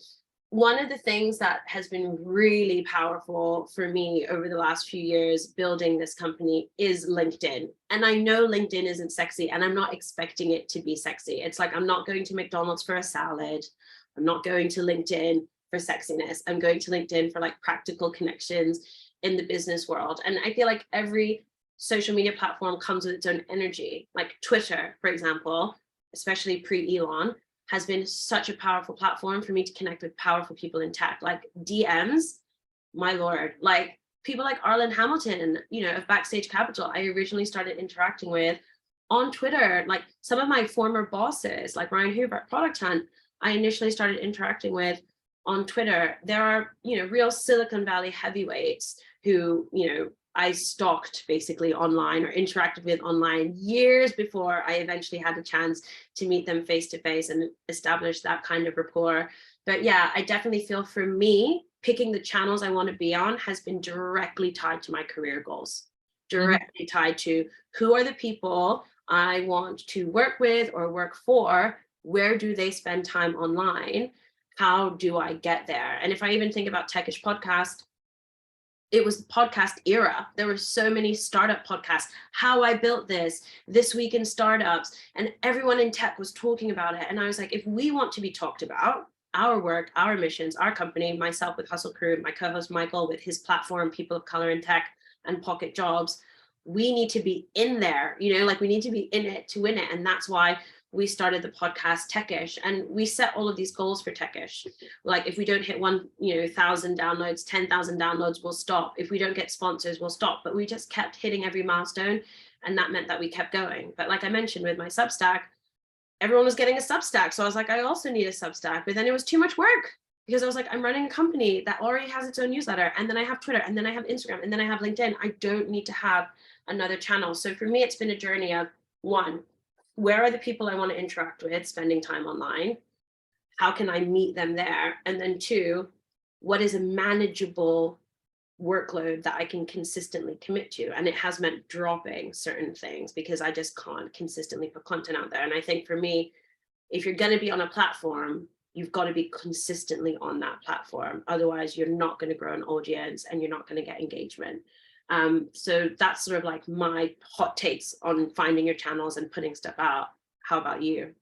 One of the things that has been really powerful for me over the last few years building this company is LinkedIn. And I know LinkedIn isn't sexy, and I'm not expecting it to be sexy. It's like, I'm not going to McDonald's for a salad. I'm not going to LinkedIn for sexiness. I'm going to LinkedIn for like practical connections in the business world. And I feel like every social media platform comes with its own energy. Like Twitter, for example, especially pre-Elon, has been such a powerful platform for me to connect with powerful people in tech. Like DMs, my Lord, like people like Arlen Hamilton, you know, of Backstage Capital, I originally started interacting with on Twitter. Like some of my former bosses, like Ryan Hoover at Product Hunt, I initially started interacting with on Twitter. There are, you know, real Silicon Valley heavyweights who, you know, I stalked basically online or interacted with online years before I eventually had a chance to meet them face to face and establish that kind of rapport. But yeah, I definitely feel for me, picking the channels I want to be on has been directly tied to my career goals, directly tied to who are the people I want to work with or work for, where do they spend time online, how do I get there? And if I even think about Techish Podcast, it was the podcast era. There were so many startup podcasts, How I Built This Week in Startups, and everyone in tech was talking about it. And I was like, if we want to be talked about, our work, our missions, our company, myself with Hustle Crew, my co-host Michael with his platform, People of Color in Tech and Pocket Jobs, we need to be in there, you know, like we need to be in it to win it. And that's why we started the podcast Techish, and we set all of these goals for Techish. Like if we don't hit 1,000 downloads, 10,000 downloads, we'll stop. If we don't get sponsors, we'll stop. But we just kept hitting every milestone, and that meant that we kept going. But like I mentioned with my Substack, everyone was getting a Substack. So I was like, I also need a Substack, but then it was too much work because I was like, I'm running a company that already has its own newsletter, and then I have Twitter, and then I have Instagram, and then I have LinkedIn. I don't need to have another channel. So for me, it's been a journey of one, where are the people I want to interact with spending time online? How can I meet them there? And then 2, what is a manageable workload that I can consistently commit to? And it has meant dropping certain things because I just can't consistently put content out there. And I think for me, if you're going to be on a platform, you've got to be consistently on that platform. Otherwise, you're not going to grow an audience and you're not going to get engagement. So that's sort of like my hot takes on finding your channels and putting stuff out. How about you?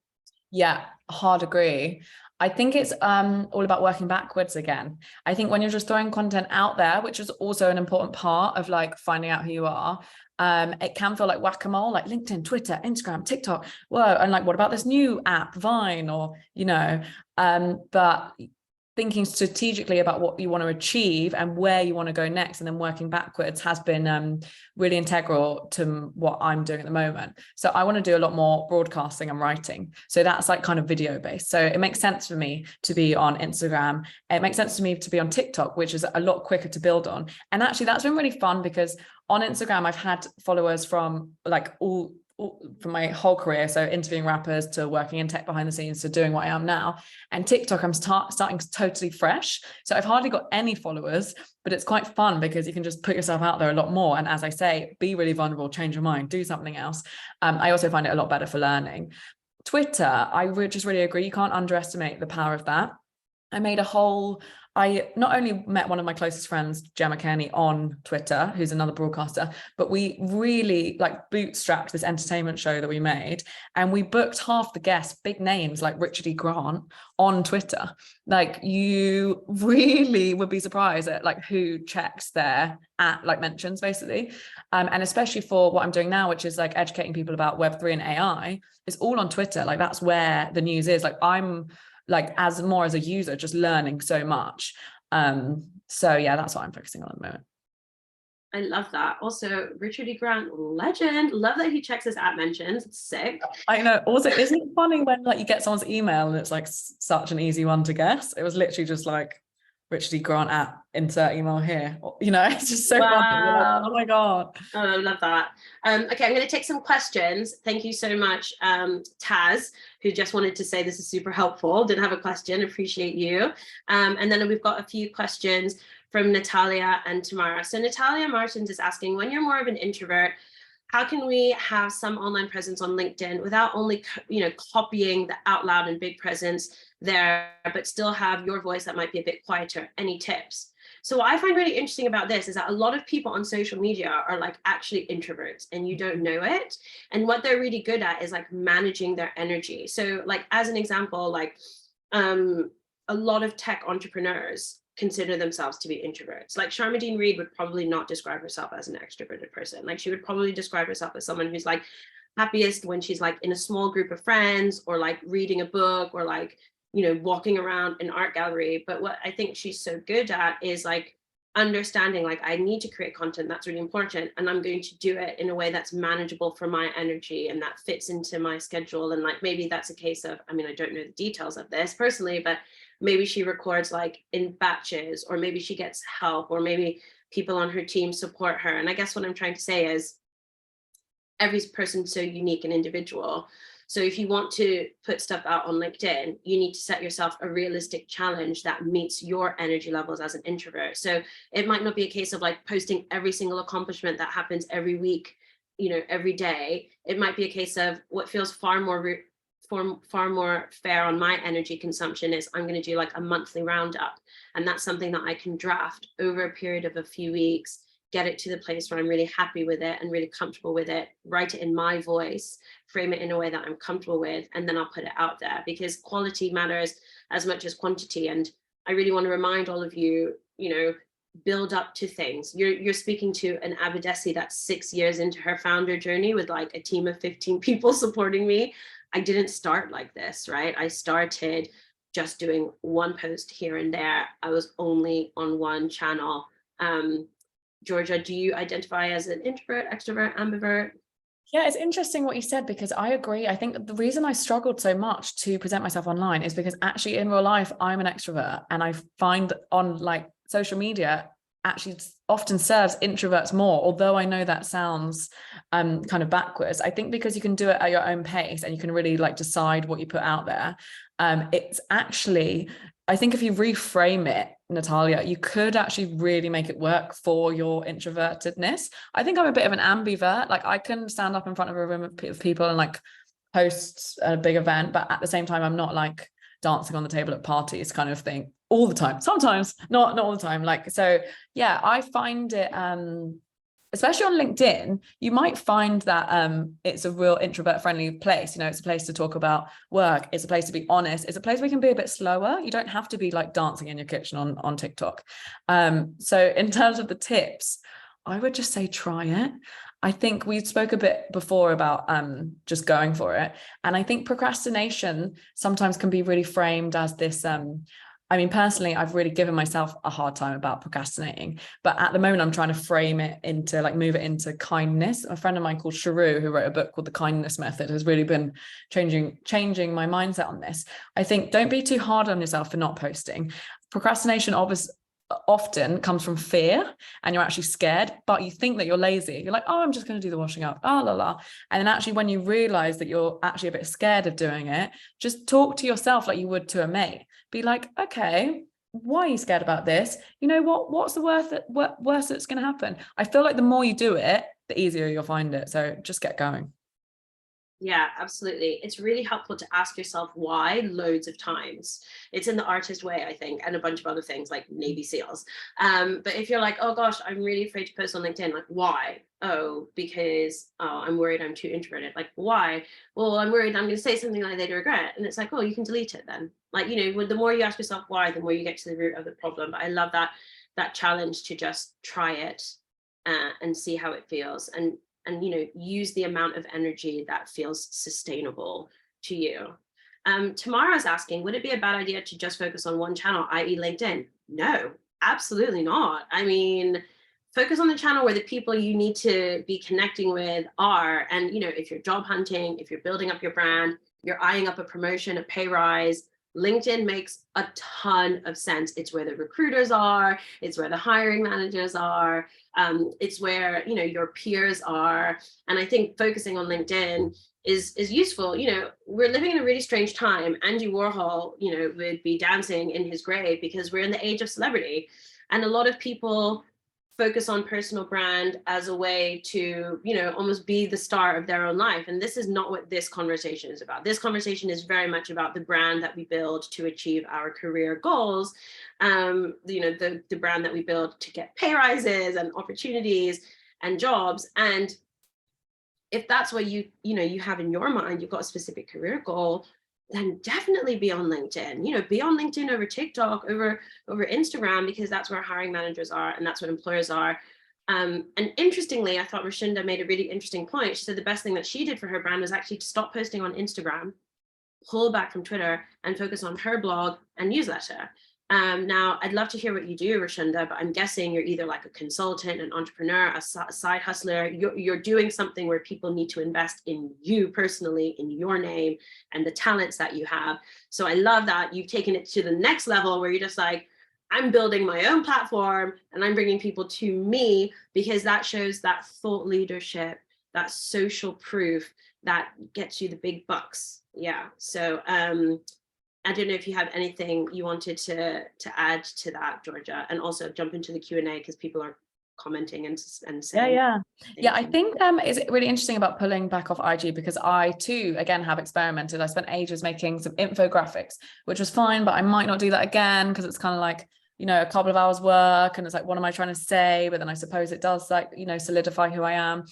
Yeah, hard agree. I think it's all about working backwards again. I think when you're just throwing content out there, which is also an important part of like finding out who you are, it can feel like whack-a-mole, like LinkedIn, Twitter, Instagram, TikTok. Whoa, and like, what about this new app, Vine, or but thinking strategically about what you want to achieve and where you want to go next, and then working backwards has been really integral to what I'm doing at the moment. So I want to do a lot more broadcasting and writing. So that's like kind of video based. So it makes sense for me to be on Instagram. It makes sense to me to be on TikTok, which is a lot quicker to build on. And actually that's been really fun because on Instagram, I've had followers from like all from my whole career, so interviewing rappers to working in tech behind the scenes to doing what I am now. And TikTok, I'm starting totally fresh, so I've hardly got any followers, but it's quite fun because you can just put yourself out there a lot more, and as I say, be really vulnerable, change your mind, do something else. I also find it a lot better for learning. Twitter, I would just really agree, you can't underestimate the power of that. I not only met one of my closest friends, Gemma Kearney, on Twitter, who's another broadcaster, but we really like bootstrapped this entertainment show that we made, and we booked half the guests, big names like Richard E. Grant, on Twitter. Like, you really would be surprised at like who checks their like mentions, basically. And especially for what I'm doing now, which is like educating people about Web3 and AI, it's all on Twitter. Like, that's where the news is. Like, I'm like as a user, just learning so much. So yeah, that's what I'm focusing on at the moment. I love that. Also, Richard E. Grant, legend. Love that he checks his app mentions. It's sick. I know. Also, isn't it funny when like you get someone's email and it's like such an easy one to guess? It was literally just like Richard E. Grant at insert email here. It's just so funny. Like, oh my God. Oh, I love that. Okay, I'm going to take some questions. Thank you so much, Taz, who just wanted to say this is super helpful. Didn't have a question. Appreciate you. And then we've got a few questions from Natalia and Tamara. So Natalia Martins is asking, when you're more of an introvert, how can we have some online presence on LinkedIn without only, copying the out loud and big presence there, but still have your voice that might be a bit quieter? Any tips? So what I find really interesting about this is that a lot of people on social media are like actually introverts and you don't know it. And what they're really good at is like managing their energy. So like, as an example, like a lot of tech entrepreneurs consider themselves to be introverts. Like Sharmadean Reed would probably not describe herself as an extroverted person. Like, she would probably describe herself as someone who's like happiest when she's like in a small group of friends, or like reading a book, or like, walking around an art gallery. But what I think she's so good at is like understanding, like, I need to create content that's really important, and I'm going to do it in a way that's manageable for my energy and that fits into my schedule. And like, maybe that's a case of, I don't know the details of this personally, but maybe she records like in batches, or maybe she gets help, or maybe people on her team support her. And I guess what I'm trying to say is every person's so unique and individual. So if you want to put stuff out on LinkedIn, you need to set yourself a realistic challenge that meets your energy levels as an introvert. So it might not be a case of like posting every single accomplishment that happens every week, every day. It might be a case of what feels far more fair on my energy consumption is I'm going to do like a monthly roundup. And that's something that I can draft over a period of a few weeks, get it to the place where I'm really happy with it and really comfortable with it, write it in my voice, frame it in a way that I'm comfortable with, and then I'll put it out there, because quality matters as much as quantity. And I really want to remind all of you, build up to things. You're speaking to an Abadesi that's 6 years into her founder journey with like a team of 15 people supporting me. I didn't start like this, right? I started just doing one post here and there. I was only on one channel. Georgia, do you identify as an introvert, extrovert, ambivert? Yeah, it's interesting what you said, because I agree. I think the reason I struggled so much to present myself online is because actually in real life, I'm an extrovert, and I find on like social media, actually often serves introverts more, although I know that sounds kind of backwards. I think because you can do it at your own pace and you can really like decide what you put out there, it's actually, I think if you reframe it, Natalia, you could actually really make it work for your introvertedness. I think I'm a bit of an ambivert. Like I can stand up in front of a room of people and like host a big event, but at the same time, I'm not like dancing on the table at parties kind of thing all the time. Sometimes, not all the time. Like, so yeah, I find it, especially on LinkedIn, you might find that it's a real introvert friendly place. You know, it's a place to talk about work. It's a place to be honest. It's a place where you can be a bit slower. You don't have to be like dancing in your kitchen on TikTok. So in terms of the tips, I would just say try it. I think we spoke a bit before about just going for it. And I think procrastination sometimes can be really framed as this, I mean, personally, I've really given myself a hard time about procrastinating, but at the moment I'm trying to frame it into like, move it into kindness. A friend of mine called Sharu, who wrote a book called The Kindness Method, has really been changing my mindset on this. I think don't be too hard on yourself for not posting. Procrastination often comes from fear, and you're actually scared, but you think that you're lazy. You're like, oh, I'm just going to do the washing up, and then actually when you realize that you're actually a bit scared of doing it, just talk to yourself like you would to a mate. Be like, okay, why are you scared about this? You know what's the worst that's going to happen? I feel like the more you do it, the easier you'll find it. So just get going. Yeah, absolutely. It's really helpful to ask yourself why loads of times. It's in The Artist Way, I think, and a bunch of other things like Navy SEALs. But if you're like, oh gosh, I'm really afraid to post on LinkedIn, like why? Oh, because I'm worried I'm too introverted. Like why? Well, I'm worried I'm going to say something like they'd regret. And it's like, oh, you can delete it then. Like, you know, the more you ask yourself why, the more you get to the root of the problem. But I love that challenge to just try it and see how it feels. And you know, use the amount of energy that feels sustainable to you. Tamara's asking, would it be a bad idea to just focus on one channel, i.e. LinkedIn? No, absolutely not. I mean, focus on the channel where the people you need to be connecting with are. And you know, if you're job hunting, if you're building up your brand, you're eyeing up a promotion, a pay rise, LinkedIn makes a ton of sense. It's where the recruiters are. It's where the hiring managers are. It's where, you know, your peers are. And I think focusing on LinkedIn is useful. You know, we're living in a really strange time. Andy Warhol, you know, would be dancing in his grave because we're in the age of celebrity. And a lot of people focus on personal brand as a way to, you know, almost be the star of their own life. And this is not what this conversation is about. This conversation is very much about the brand that we build to achieve our career goals. You know, the brand that we build to get pay rises and opportunities and jobs. And if that's what you have in your mind, you've got a specific career goal, then definitely be on LinkedIn. You know, be on LinkedIn over TikTok, over Instagram, because that's where hiring managers are and that's what employers are. And interestingly, I thought Roshinda made a really interesting point. She said the best thing that she did for her brand was actually to stop posting on Instagram, pull back from Twitter, and focus on her blog and newsletter. Now, I'd love to hear what you do, Roshinda, but I'm guessing you're either like a consultant, an entrepreneur, a side hustler. You're doing something where people need to invest in you personally, in your name, and the talents that you have. So I love that you've taken it to the next level where you're just like, I'm building my own platform and I'm bringing people to me, because that shows that thought leadership, that social proof that gets you the big bucks. Yeah. So I don't know if you have anything you wanted to add to that, Georgia, and also jump into the Q&A because people are commenting and saying. Yeah. I think it's really interesting about pulling back off IG, because I too, again, have experimented. I spent ages making some infographics, which was fine, but I might not do that again because it's kind of like, you know, a couple of hours work and it's like, what am I trying to say? But then I suppose it does, like, you know, solidify who I am.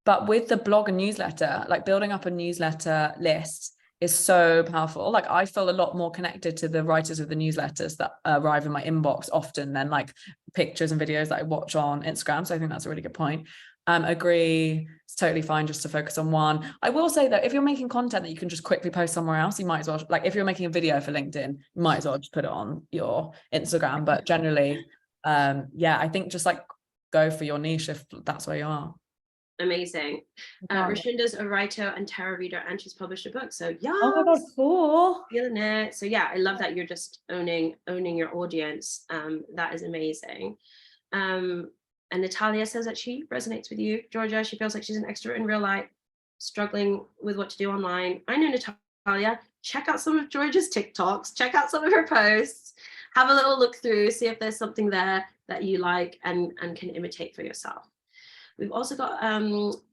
But with the blog and newsletter, like building up a newsletter list is so powerful. Like I feel a lot more connected to the writers of the newsletters that arrive in my inbox often than like pictures and videos that I watch on Instagram. So I think that's a really good point. Agree, it's totally fine just to focus on one. I will say that if you're making content that you can just quickly post somewhere else, you might as well, like if you're making a video for LinkedIn, you might as well just put it on your Instagram. But generally, yeah, I think just like go for your niche if that's where you are. Amazing. Oh Rashinda's a writer and tarot reader, and she's published a book. So yeah, my God, cool. feeling it. So yeah, I love that you're just owning your audience. That is amazing. And Natalia says that she resonates with you, Georgia. She feels like she's an extrovert in real life, struggling with what to do online. I know Natalia. Check out some of Georgia's TikToks. Check out some of her posts. Have a little look through, see if there's something there that you like and can imitate for yourself. We've also got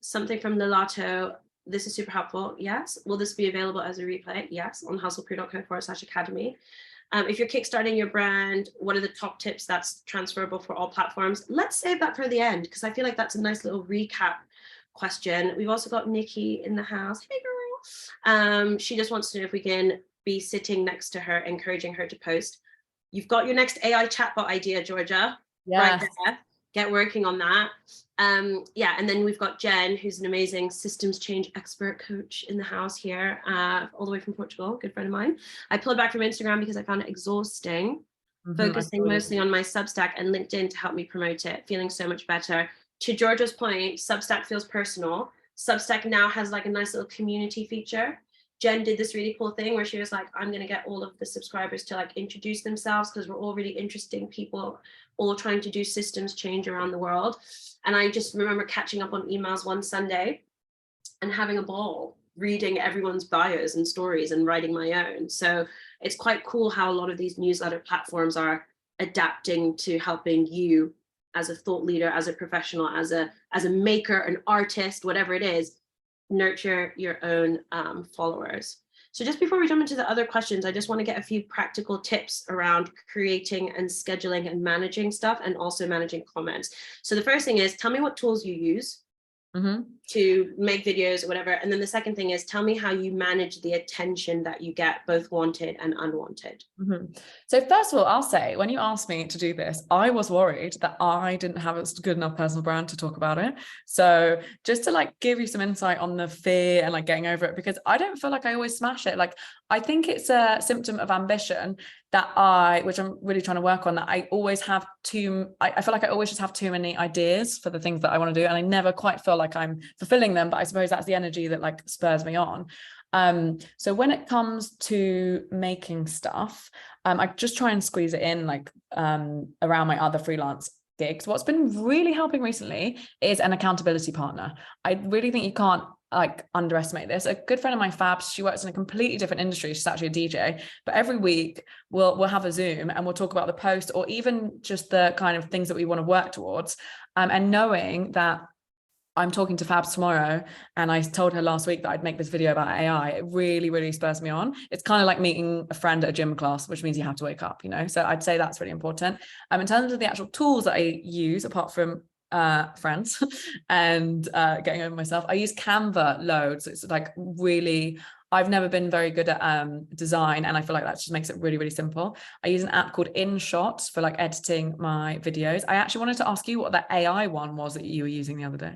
something from Lalato. This is super helpful. Yes. Will this be available as a replay? Yes. On hustlepreneur.co/academy. If you're kickstarting your brand, what are the top tips that's transferable for all platforms? Let's save that for the end, because I feel like that's a nice little recap question. We've also got Nikki in the house. Hey, girl. She just wants to know if we can be sitting next to her, encouraging her to post. You've got your next AI chatbot idea, Georgia. Yeah. Right there. Get working on that. Yeah, and then we've got Jen, who's an amazing systems change expert coach in the house here, all the way from Portugal, good friend of mine. I pulled back from Instagram because I found it exhausting, focusing mostly on my Substack and LinkedIn to help me promote it, feeling so much better. To Georgia's point, Substack feels personal. Substack now has like a nice little community feature. Jen did this really cool thing where she was like, I'm going to get all of the subscribers to like introduce themselves, because we're all really interesting people, all trying to do systems change around the world. And I just remember catching up on emails one Sunday and having a ball, reading everyone's bios and stories and writing my own. So it's quite cool how a lot of these newsletter platforms are adapting to helping you as a thought leader, as a professional, as a maker, an artist, whatever it is, nurture your own followers. So just before we jump into the other questions, I just want to get a few practical tips around creating and scheduling and managing stuff, and also managing comments. So the first thing is, tell me what tools you use to make videos or whatever. And then the second thing is, tell me how you manage the attention that you get, both wanted and unwanted. So first of all, I'll say, when you asked me to do this, I was worried that I didn't have a good enough personal brand to talk about it. So just to like give you some insight on the fear and like getting over it, because I don't feel like I always smash it. Like, I think it's a symptom of ambition that which I'm really trying to work on, that I always have I feel like I always just have too many ideas for the things that I want to do, and I never quite feel like I'm fulfilling them, but I suppose that's the energy that like spurs me on. So when it comes to making stuff, I just try and squeeze it in like around my other freelance gigs. What's been really helping recently is an accountability partner. I really think you can't like underestimate this. A good friend of mine, Fabs, she works in a completely different industry. She's actually a DJ, but every week we'll have a Zoom and we'll talk about the post, or even just the kind of things that we want to work towards. And knowing that I'm talking to Fabs tomorrow, and I told her last week that I'd make this video about AI, it really, really spurs me on. It's kind of like meeting a friend at a gym class, which means you have to wake up, you know? So I'd say that's really important. In terms of the actual tools that I use, apart from friends and getting over myself, I use Canva loads. It's like really, I've never been very good at design, and I feel like that just makes it really, really simple. I use an app called InShot for like editing my videos. I actually wanted to ask you what that AI one was that you were using the other day.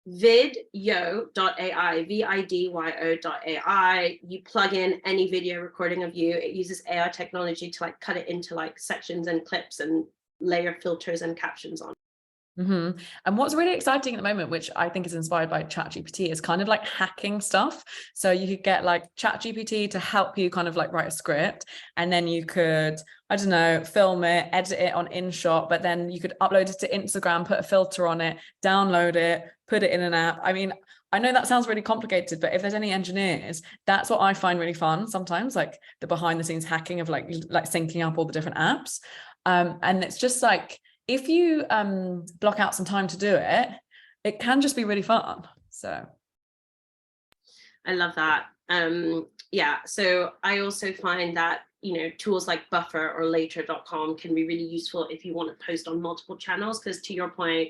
Vidyo.ai, vidyo.ai. You plug in any video recording of you. It uses AI technology to like cut it into like sections and clips and layer filters and captions on. And what's really exciting at the moment, which I think is inspired by ChatGPT, is kind of like hacking stuff. So you could get like ChatGPT to help you kind of like write a script, and then you could, I don't know, film it, edit it on InShot, but then you could upload it to Instagram, put a filter on it, download it, put it in an app. I mean, I know that sounds really complicated, but if there's any engineers, that's what I find really fun sometimes, like the behind the scenes hacking of like syncing up all the different apps. And it's just like, if you block out some time to do it, it can just be really fun. So I love that. Yeah, so I also find that, you know, tools like Buffer or Later.com can be really useful if you want to post on multiple channels, because to your point,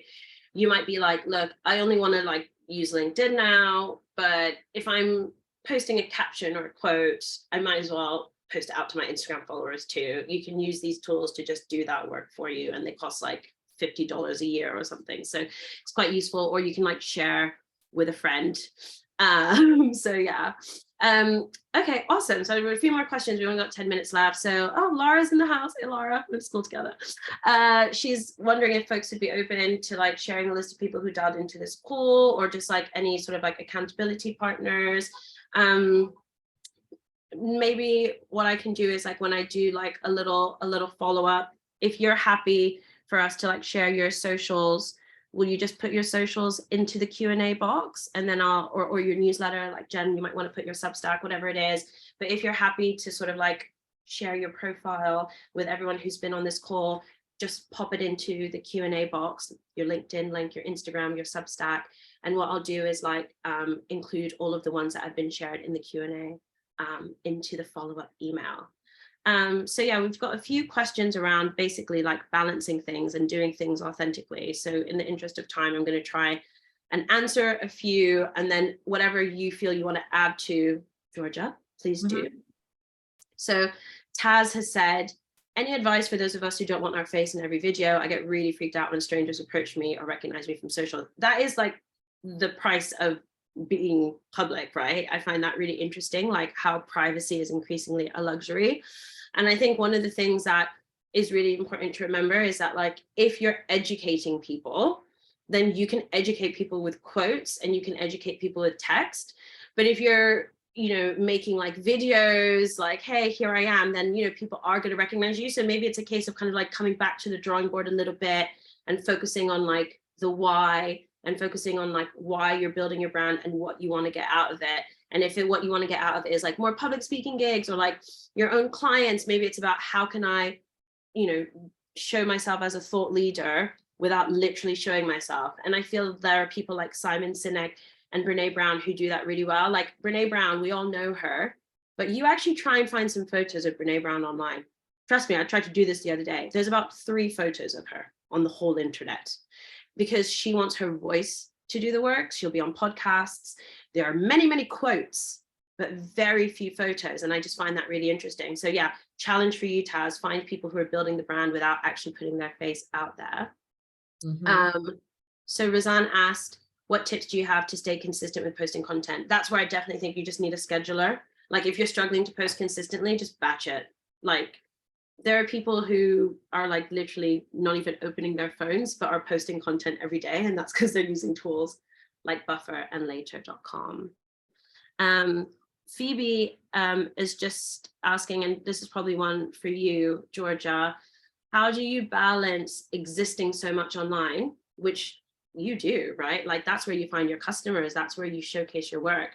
you might be like, look, I only want to like use LinkedIn now, but if I'm posting a caption or a quote, I might as well post it out to my Instagram followers too. You can use these tools to just do that work for you, and they cost like $50 a year or something. So it's quite useful. Or you can like share with a friend. So yeah. Okay, awesome. So a few more questions. We only got 10 minutes left. So, oh, Laura's in the house. Hey, Laura, we're at school together. She's wondering if folks would be open to like sharing a list of people who dialed into this call, or just like any sort of like accountability partners. Maybe what I can do is like when I do like a little follow-up, if you're happy for us to like share your socials, will you just put your socials into the Q&A box, and then or your newsletter, like Jen, you might want to put your Substack, whatever it is. But if you're happy to sort of like share your profile with everyone who's been on this call, just pop it into the Q&A box, your LinkedIn link, your Instagram, your Substack. And what I'll do is like include all of the ones that have been shared in the Q&A into the follow-up email. So yeah, we've got a few questions around basically like balancing things and doing things authentically. So in the interest of time, I'm going to try and answer a few, and then whatever you feel you want to add to, Georgia, please do. So Taz has said, any advice for those of us who don't want our face in every video? I get really freaked out when strangers approach me or recognize me from social. That is like the price of being public, right? I find that really interesting, like how privacy is increasingly a luxury. And I think one of the things that is really important to remember is that like if you're educating people, then you can educate people with quotes and you can educate people with text. But if you're, you know, making like videos like, hey, here I am, then, you know, people are going to recognize you. So maybe it's a case of kind of like coming back to the drawing board a little bit and focusing on like the why, and focusing on like why you're building your brand and what you want to get out of it. And if what you want to get out of it is like more public speaking gigs or like your own clients, maybe it's about how can I, you know, show myself as a thought leader without literally showing myself. And I feel there are people like Simon Sinek and Brene Brown who do that really well. Like Brene Brown, we all know her, but you actually try and find some photos of Brene Brown online. Trust me, I tried to do this the other day. There's about 3 photos of her on the whole internet, because she wants her voice to do the work. She'll be on podcasts. There are many, many quotes, but very few photos. And I just find that really interesting. So yeah, challenge for you, Taz, find people who are building the brand without actually putting their face out there. So Razan asked, what tips do you have to stay consistent with posting content? That's where I definitely think you just need a scheduler. Like if you're struggling to post consistently, just batch it. Like there are people who are like literally not even opening their phones, but are posting content every day. And that's because they're using tools like Buffer and Later.com. Phoebe is just asking, and this is probably one for you, Georgia, how do you balance existing so much online, which you do, right? Like that's where you find your customers, that's where you showcase your work,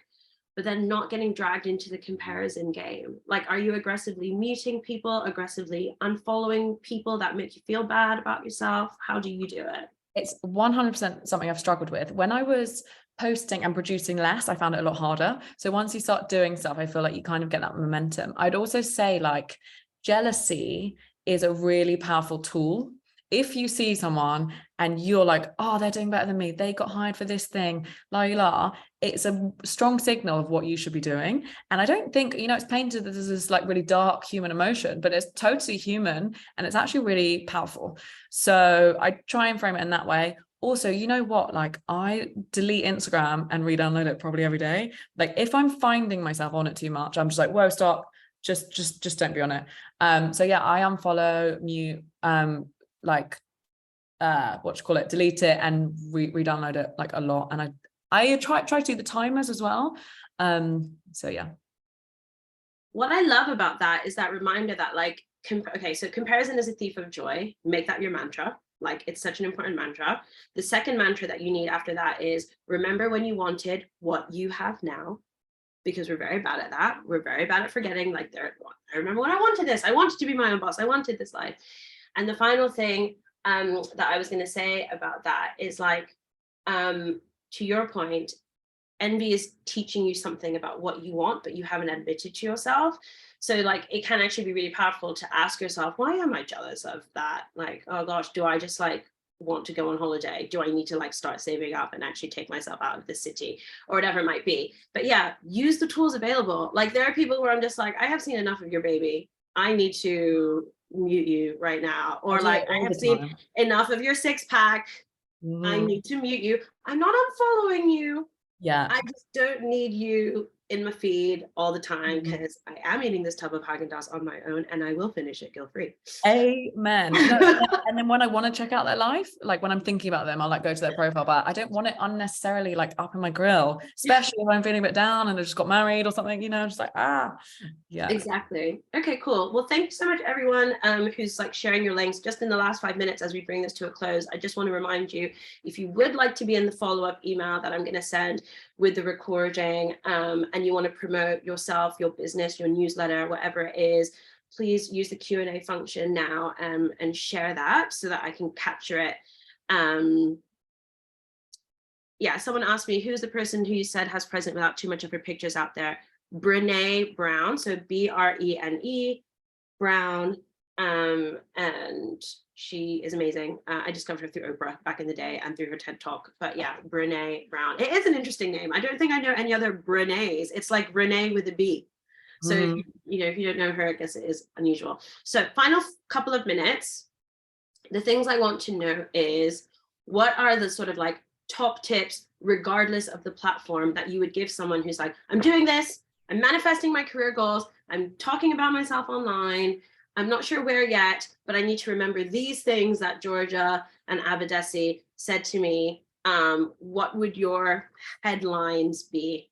but then not getting dragged into the comparison game. Like, are you aggressively muting people, aggressively unfollowing people that make you feel bad about yourself? How do you do it? It's 100% something I've struggled with. When I was posting and producing less, I found it a lot harder. So once you start doing stuff, I feel like you kind of get that momentum. I'd also say like jealousy is a really powerful tool. If you see someone and you're like, oh, they're doing better than me, they got hired for this thing, it's a strong signal of what you should be doing. And I don't think, you know, it's painted as this like really dark human emotion, but it's totally human and it's actually really powerful. So I try and frame it in that way. Also, you know what, like I delete Instagram and re-download it probably every day. Like if I'm finding myself on it too much, I'm just like, whoa, stop, just don't be on it. So yeah, I unfollow, mute, delete it and re-download it like a lot. And I try to do the timers as well. So yeah. What I love about that is that reminder that like, so comparison is a thief of joy. Make that your mantra. Like it's such an important mantra. The second mantra that you need after that is remember when you wanted what you have now, because we're very bad at that. We're very bad at forgetting, like I remember when I wanted this, I wanted to be my own boss. I wanted this life. And the final thing that I was going to say about that is like, to your point, envy is teaching you something about what you want, but you haven't admitted to yourself. So like, it can actually be really powerful to ask yourself, why am I jealous of that? Like, oh gosh, do I just like want to go on holiday? Do I need to like start saving up and actually take myself out of the city or whatever it might be? But yeah, use the tools available. Like there are people where I'm just like, I have seen enough of your baby. I need to mute you right now. Or like, I have seen enough of your 6-pack. I need to mute you. I'm not unfollowing you. Yeah. I just don't need you in my feed all the time, Mhm. because I am eating this tub of Haagen-Dazs on my own, and I will finish it guilt-free. Amen. No, and then when I want to check out their life, like when I'm thinking about them, I'll like go to their profile, but I don't want it unnecessarily like up in my grill, especially if I'm feeling a bit down and I just got married or something, you know, just like, yeah. Exactly. Okay, cool. Well, thank you so much, everyone who's like sharing your links. Just in the last 5 minutes as we bring this to a close, I just want to remind you, if you would like to be in the follow-up email that I'm going to send with the recording, and you want to promote yourself, your business, your newsletter, whatever it is, please use the Q&A function now, and share that so that I can capture it. Yeah, someone asked me, who's the person who you said has present without too much of her pictures out there? Brene Brown, so Brene Brown, and she is amazing. I discovered her through Oprah back in the day and through her TED Talk. But yeah, Brene Brown. It is an interesting name. I don't think I know any other Brenes. It's like Renee with a B. So if if you don't know her, I guess it is unusual. So final couple of minutes. The things I want to know is, what are the sort of like top tips, regardless of the platform, that you would give someone who's like, I'm doing this, I'm manifesting my career goals, I'm talking about myself online, I'm not sure where yet, but I need to remember these things that Georgia and Abadesi said to me. What would your headlines be?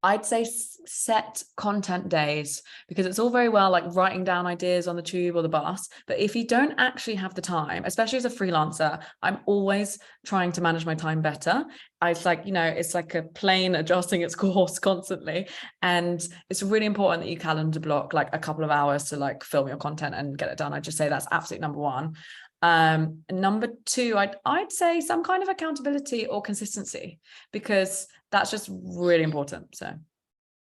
I'd say set content days, because it's all very well like writing down ideas on the tube or the bus, but if you don't actually have the time, especially as a freelancer, I'm always trying to manage my time better. It's like, it's like a plane adjusting its course constantly, and it's really important that you calendar block like a couple of hours to like film your content and get it done. I'd just say that's absolute number one. Number two, I'd say some kind of accountability or consistency, because that's just really important. So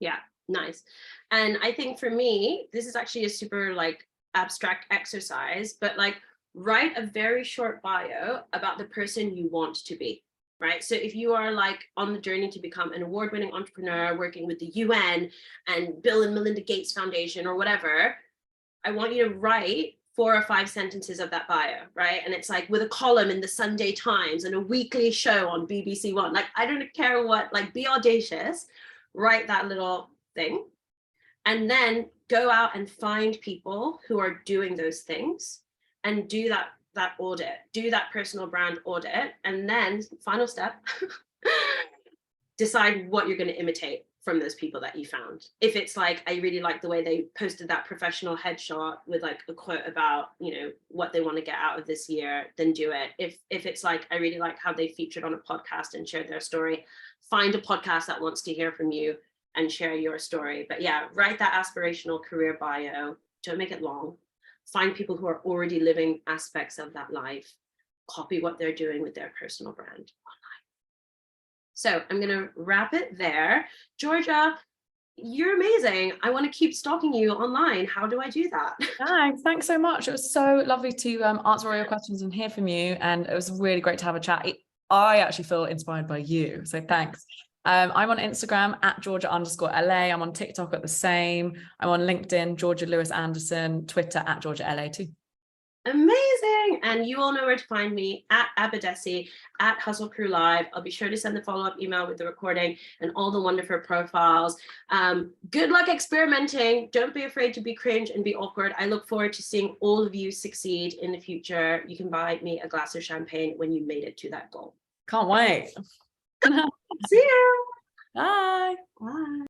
yeah, nice. And I think for me, this is actually a super like abstract exercise, but like write a very short bio about the person you want to be, right? So if you are like on the journey to become an award-winning entrepreneur working with the UN and Bill and Melinda Gates Foundation or whatever, I want you to write 4 or 5 sentences of that bio, right? And it's like with a column in the Sunday Times and a weekly show on BBC One. Like, I don't care what, like, be audacious, write that little thing, and then go out and find people who are doing those things and do that audit, do that personal brand audit, and then final step, decide what you're going to imitate from those people that you found. If it's like, I really like the way they posted that professional headshot with like a quote about, what they want to get out of this year, then do it. If it's like, I really like how they featured on a podcast and shared their story, find a podcast that wants to hear from you and share your story. But yeah, write that aspirational career bio. Don't make it long. Find people who are already living aspects of that life. Copy what they're doing with their personal brand. So I'm going to wrap it there. Georgia, you're amazing. I want to keep stalking you online. How do I do that? thanks so much. It was so lovely to answer all your questions and hear from you. And it was really great to have a chat. I actually feel inspired by you. So thanks. I'm on Instagram at Georgia_LA. I'm on TikTok at the same. I'm on LinkedIn, Georgia Lewis Anderson, Twitter at Georgia LA too. Amazing. And you all know where to find me, at Abadesi, at Hustle Crew Live. I'll be sure to send the follow-up email with the recording and all the wonderful profiles. Good luck experimenting. Don't be afraid to be cringe and be awkward. I look forward to seeing all of you succeed in the future. You can buy me a glass of champagne when you made it to that goal. Can't wait. See you. Bye. Bye.